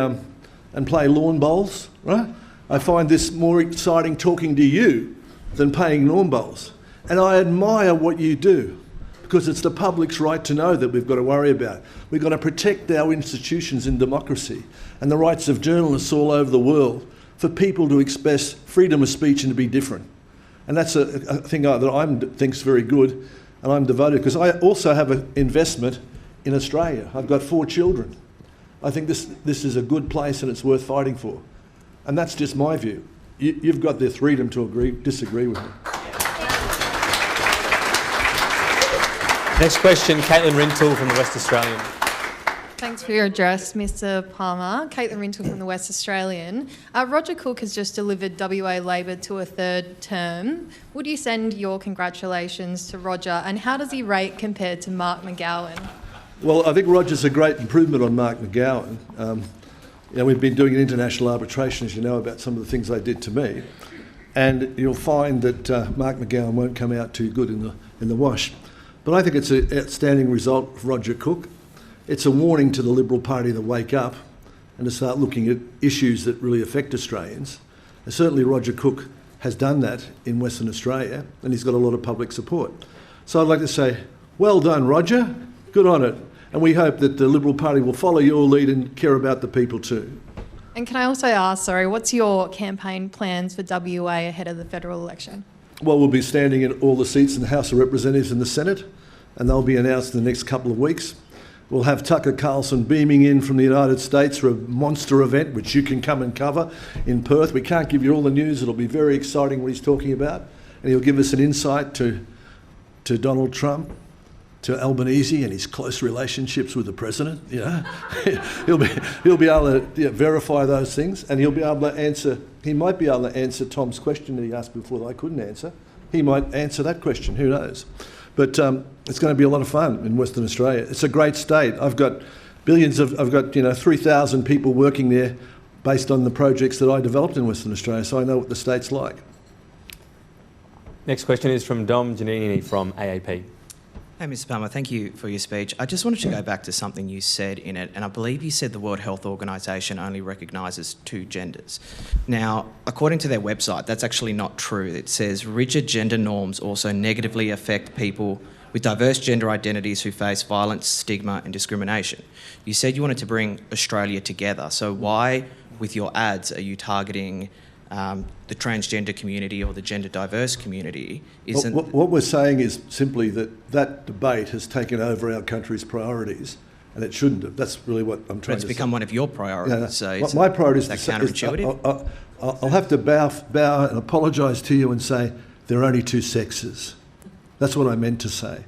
lawn bowls, right? I find this more exciting talking to you than playing lawn bowls. And I admire what you do, because it's the public's right to know that we've got to worry about. We've got to protect our institutions in democracy and the rights of journalists all over the world for people to express freedom of speech and to be different. And that's a thing that I think's very good, and I'm devoted, because I also have an investment in Australia. I've got 4 children. I think this is a good place and it's worth fighting for. And that's just my view. You've got the freedom to disagree with me. Next question, Caitlin Rintoul from the West Australian. Thanks for your address, Mr Palmer. Caitlin Rintoul from the West Australian. Roger Cook has just delivered WA Labor to a 3rd term. Would you send your congratulations to Roger, and how does he rate compared to Mark McGowan? Well, I think Roger's a great improvement on Mark McGowan. We've been doing an international arbitration, as you know, about some of the things they did to me. And you'll find that Mark McGowan won't come out too good in the wash. But I think it's an outstanding result for Roger Cook. It's a warning to the Liberal Party to wake up and to start looking at issues that really affect Australians. And certainly Roger Cook has done that in Western Australia, and he's got a lot of public support. So I'd like to say, well done, Roger. Good on it. And we hope that the Liberal Party will follow your lead and care about the people too. And can I also ask, what's your campaign plans for WA ahead of the federal election? Well, we'll be standing in all the seats in the House of Representatives and the Senate, and they'll be announced in the next couple of weeks. We'll have Tucker Carlson beaming in from the United States for a monster event, which you can come and cover in Perth. We can't give you all the news. It'll be very exciting what he's talking about. And he'll give us an insight to Donald Trump, to Albanese and his close relationships with the president. He'll be able to verify those things, and he'll be able to answer. He might be able to answer Tom's question that he asked before that I couldn't answer. He might answer that question. Who knows? But it's going to be a lot of fun in Western Australia. It's a great state. I've got 3,000 people working there based on the projects that I developed in Western Australia, so I know what the state's like. Next question is from Dom Giannini from AAP. Hey, Mr Palmer, thank you for your speech. I just wanted to go back to something you said in it, and I believe you said the World Health Organisation only recognises 2 genders. Now, according to their website, that's actually not true. It says rigid gender norms also negatively affect people with diverse gender identities who face violence, stigma and discrimination. You said you wanted to bring Australia together, so why, with your ads, are you targeting the transgender community or the gender diverse community? What we're saying is simply that debate has taken over our country's priorities, and it shouldn't have. That's really what I'm trying to say. It's become one of your priorities. Yeah, my priority is counterintuitive. I'll have to bow and apologise to you and say there are only 2 sexes. That's what I meant to say.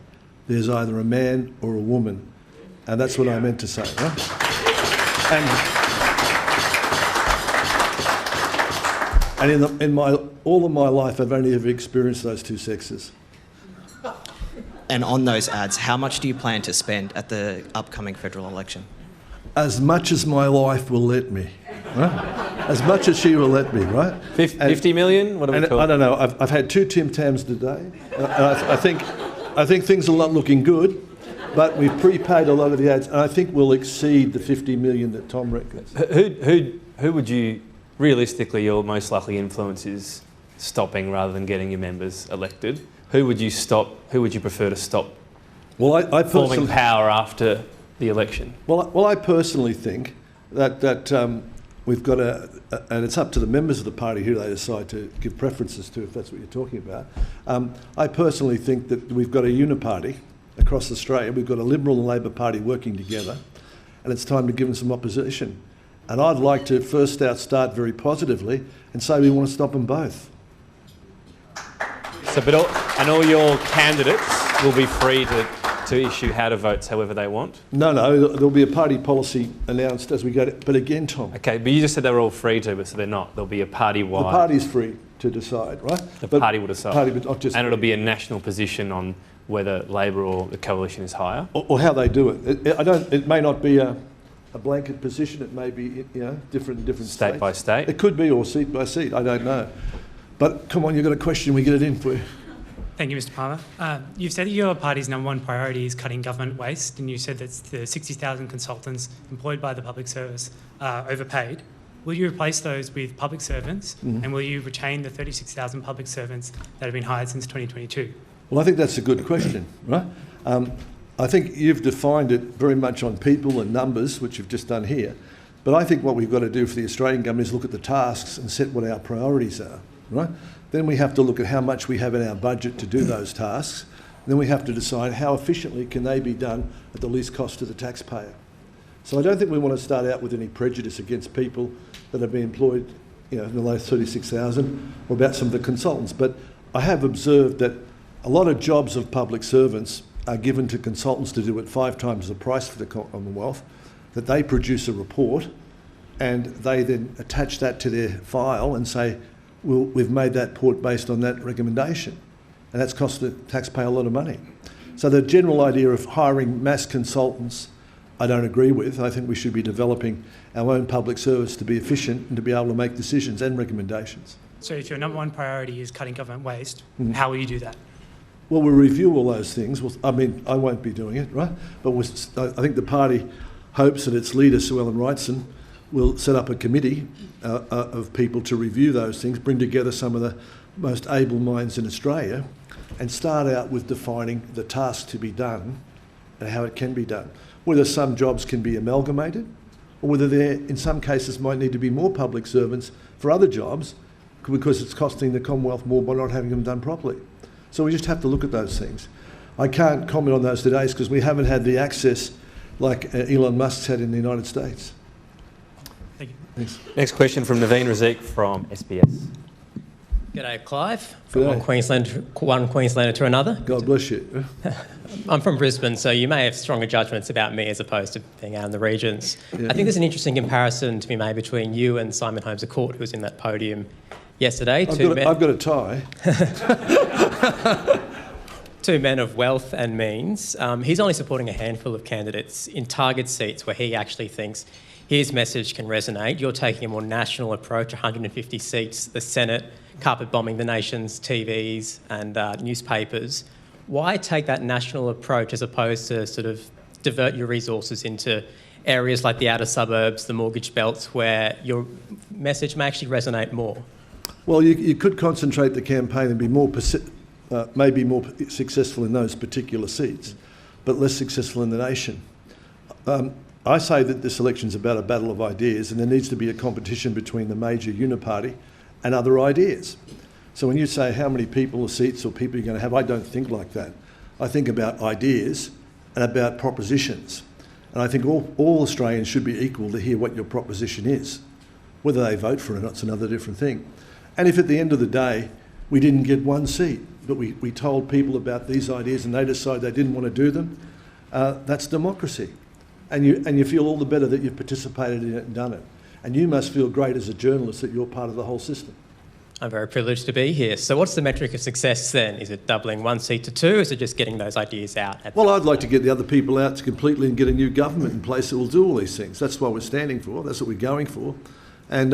There's either a man or a woman, and that's what I meant to say. Right? And in all of my life, I've only ever experienced those 2 sexes. And on those ads, how much do you plan to spend at the upcoming federal election? As much as my wife will let me. Right? As much as she will let me, right? 50 million? What are we talking? I don't know. I've had 2 Tim Tams today. I think things are not looking good, but we've prepaid a lot of the ads, and I think we'll exceed the 50 million that Tom reckons. Who would you... Realistically, your most likely influence is stopping rather than getting your members elected. Who would you stop? Who would you prefer to stop? Well, I forming power after the election. Well, I personally think that we've got and it's up to the members of the party who they decide to give preferences to, if that's what you're talking about. I personally think that we've got a uniparty across Australia. We've got a Liberal and Labor Party working together, and it's time to give them some opposition. And I'd like to first start very positively and say we want to stop them both. So, all your candidates will be free to issue how-to votes however they want? No, there'll be a party policy announced as we go. But again, Tom... Okay, but you just said they were all free to, but so they're not. There'll be a party-wide... The party's free to decide, right? The party will decide. And it'll be a national position on whether Labor or the coalition is higher? Or how they do it. It may not be a blanket position. It may be, different state by state. It could be, or seat by seat. I don't know. But come on, you've got a question. We get it in for you. Thank you, Mr. Palmer. You've said that your party's #1 priority is cutting government waste, and you said that the 60,000 consultants employed by the public service are overpaid. Will you replace those with public servants, and will you retain the 36,000 public servants that have been hired since 2022? Well, I think that's a good question, right? I think you've defined it very much on people and numbers, which you've just done here. But I think what we've got to do for the Australian government is look at the tasks and set what our priorities are. right? Then we have to look at how much we have in our budget to do those tasks. Then we have to decide how efficiently can they be done at the least cost to the taxpayer. So I don't think we want to start out with any prejudice against people that have been employed, in the last 36,000, or about some of the consultants. But I have observed that a lot of jobs of public servants are given to consultants to do at 5 times the price for the Commonwealth, that they produce a report and they then attach that to their file and say, well, we've made that report based on that recommendation. And that's cost the taxpayer a lot of money. So the general idea of hiring mass consultants, I don't agree with. I think we should be developing our own public service to be efficient and to be able to make decisions and recommendations. So if your number one priority is cutting government waste, how will you do that? Well, we'll review all those things. I won't be doing it, right? But I think the party hopes that its leader, Sue Ellen Wrightson, will set up a committee of people to review those things, bring together some of the most able minds in Australia, and start out with defining the task to be done and how it can be done. Whether some jobs can be amalgamated, or whether there, in some cases, might need to be more public servants for other jobs because it's costing the Commonwealth more by not having them done properly. So we just have to look at those things. I can't comment on those today because we haven't had the access like Elon Musk's had in the United States. Thank you. Thanks. Next question from Naveen Razik from SBS. G'day, Clive. From G'day. one Queenslander to another. God bless you. I'm from Brisbane, so you may have stronger judgments about me as opposed to being out in the regions. Yeah. I think there's an interesting comparison to be made between you and Simon Holmes à Court, who was in that podium yesterday. I've got a tie. 2 men of wealth and means. He's only supporting a handful of candidates in target seats where he actually thinks his message can resonate. You're taking a more national approach, 150 seats, the Senate, carpet bombing the nation's TVs and newspapers. Why take that national approach as opposed to sort of divert your resources into areas like the outer suburbs, the mortgage belts, where your message may actually resonate more? Well, you could concentrate the campaign and be maybe more successful in those particular seats, but less successful in the nation. I say that this election is about a battle of ideas, and there needs to be a competition between the major uniparty and other ideas. So when you say how many people or seats or people you're going to have, I don't think like that. I think about ideas and about propositions. And I think all Australians should be equal to hear what your proposition is. Whether they vote for it or not is another different thing. And if at the end of the day we didn't get 1 seat, but we told people about these ideas and they decided they didn't want to do them, that's democracy. And you feel all the better that you've participated in it and done it. And you must feel great as a journalist that you're part of the whole system. I'm very privileged to be here. So what's the metric of success then? Is it doubling 1 seat to 2, or is it just getting those ideas out? Well, I'd like to get the other people out completely and get a new government in place that will do all these things. That's what we're standing for. That's what we're going for. And,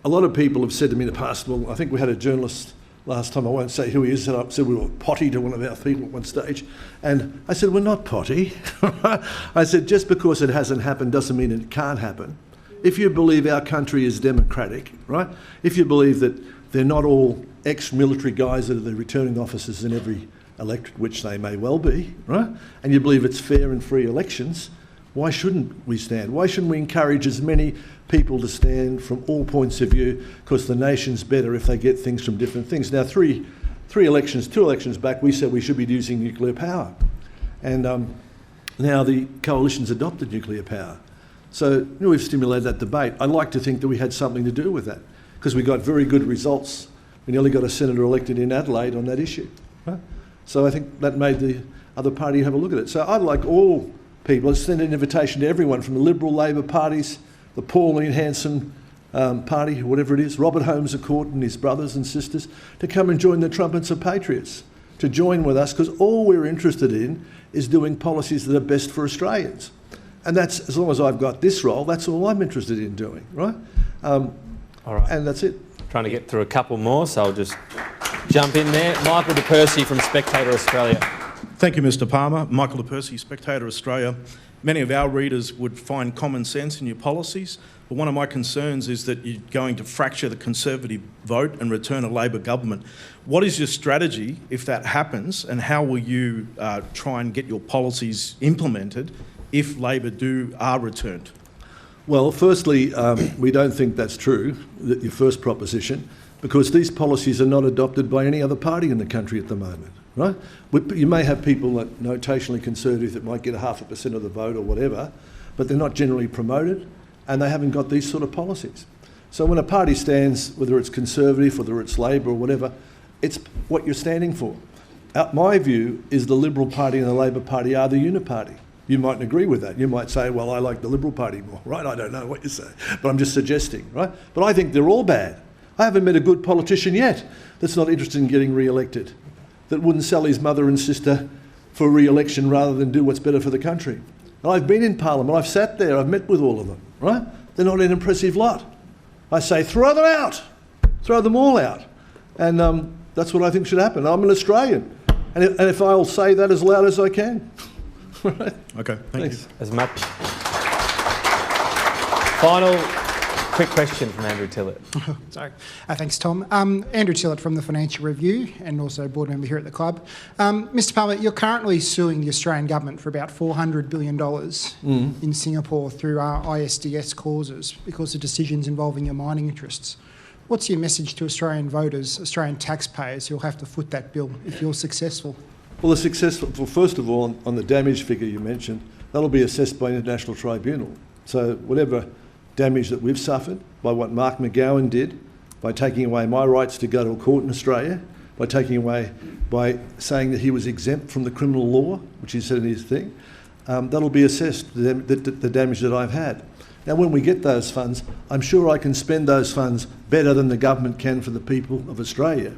a lot of people have said to me in the past, well, I think we had a journalist last time, I won't say who he is, said we were potty to one of our people at one stage. And I said, we're not potty. I said, just because it hasn't happened doesn't mean it can't happen. If you believe our country is democratic, right? If you believe that they're not all ex-military guys that are the returning officers in every electorate, which they may well be, right? And you believe it's fair and free elections, why shouldn't we stand? Why shouldn't we encourage as many people to stand from all points of view? Because the nation's better if they get things from different things. Now, two elections back, we said we should be using nuclear power. And now the coalition's adopted nuclear power. So we've stimulated that debate. I'd like to think that we had something to do with that because we got very good results. We nearly got a senator elected in Adelaide on that issue. Right? So I think that made the other party have a look at it. So I'd like all people, let's send an invitation to everyone from the Liberal, Labor parties, the Pauline Hanson party, whatever it is, Robert Holmes à Court and his brothers and sisters, to come and join the Trumpets of Patriots, to join with us, because all we're interested in is doing policies that are best for Australians. And that's, as long as I've got this role, that's all I'm interested in doing, right? All right. And that's it. Trying to get through a couple more, so I'll just jump in there. Michael de Percy from Spectator Australia. Thank you, Mr. Palmer. Michael de Percy, Spectator Australia. Many of our readers would find common sense in your policies, but one of my concerns is that you're going to fracture the Conservative vote and return a Labor government. What is your strategy if that happens, and how will you try and get your policies implemented if Labor are returned? Well, firstly, we don't think that's true, your first proposition, because these policies are not adopted by any other party in the country at the moment, right? You may have people that notationally conservative that might get 0.5% of the vote or whatever, but they're not generally promoted, and they haven't got these sort of policies. So when a party stands, whether it's Conservative, whether it's Labor or whatever, it's what you're standing for. My view is the Liberal Party and the Labor Party are the uniparty. You mightn't agree with that. You might say, well, I like the Liberal Party more, right? I don't know what you say, but I'm just suggesting, right? But I think they're all bad. I haven't met a good politician yet that's not interested in getting re-elected, that wouldn't sell his mother and sister for re-election rather than do what's better for the country. And I've been in Parliament, I've sat there, I've met with all of them, right? They're not an impressive lot. I say, throw them out, throw them all out. And that's what I think should happen. I'm an Australian, and if I'll say that as loud as I can. Right. Okay, thanks. You. As much. Final quick question from Andrew Tillett. Sorry. Thanks, Tom. Andrew Tillett from the Financial Review and also board member here at the club. Mr Palmer, you're currently suing the Australian government for about $400 billion in Singapore through our ISDS causes because of decisions involving your mining interests. What's your message to Australian voters, Australian taxpayers who'll have to foot that bill if you're successful? Well, first of all, on the damage figure you mentioned, that'll be assessed by an international tribunal. So whatever damage that we've suffered by what Mark McGowan did, by taking away my rights to go to a court in Australia, by saying that he was exempt from the criminal law, which he said in his thing, that'll be assessed, the damage that I've had. Now, when we get those funds, I'm sure I can spend those funds better than the government can for the people of Australia.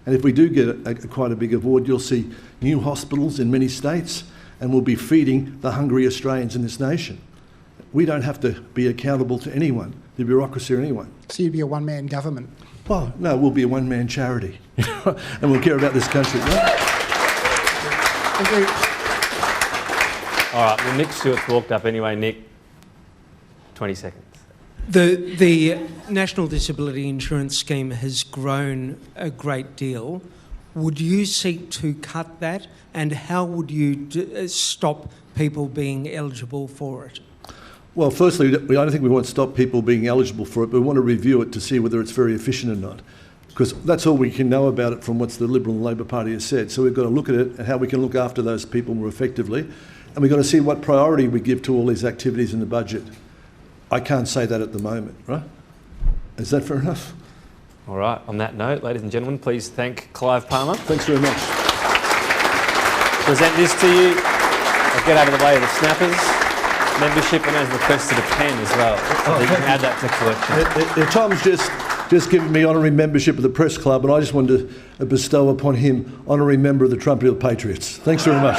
And if we do get quite a big award, you'll see new hospitals in many states, and we'll be feeding the hungry Australians in this nation. We don't have to be accountable to anyone, the bureaucracy or anyone. So you'd be a one-man government? Well, no, we'll be a one-man charity. And we'll care about this country. Right? All right, well, Nick Stewart's walked up anyway. Nick, 20 seconds. The National Disability Insurance Scheme has grown a great deal. Would you seek to cut that, and how would you stop people being eligible for it? Well, firstly, I don't think we want to stop people being eligible for it, but we want to review it to see whether it's very efficient or not, because that's all we can know about it from what the Liberal and Labor Party has said. So we've got to look at it and how we can look after those people more effectively, and we've got to see what priority we give to all these activities in the budget. I can't say that at the moment, right? Is that fair enough? All right, on that note, ladies and gentlemen, please thank Clive Palmer. Thanks very much. Present this to you. I'll get out of the way of the snappers. Membership, and has requested a pen as well. So you can add that to collection. Tom's just given me honorary membership of the Press Club, and I just wanted to bestow upon him honorary member of the Trumpet of Patriots. Thanks very much.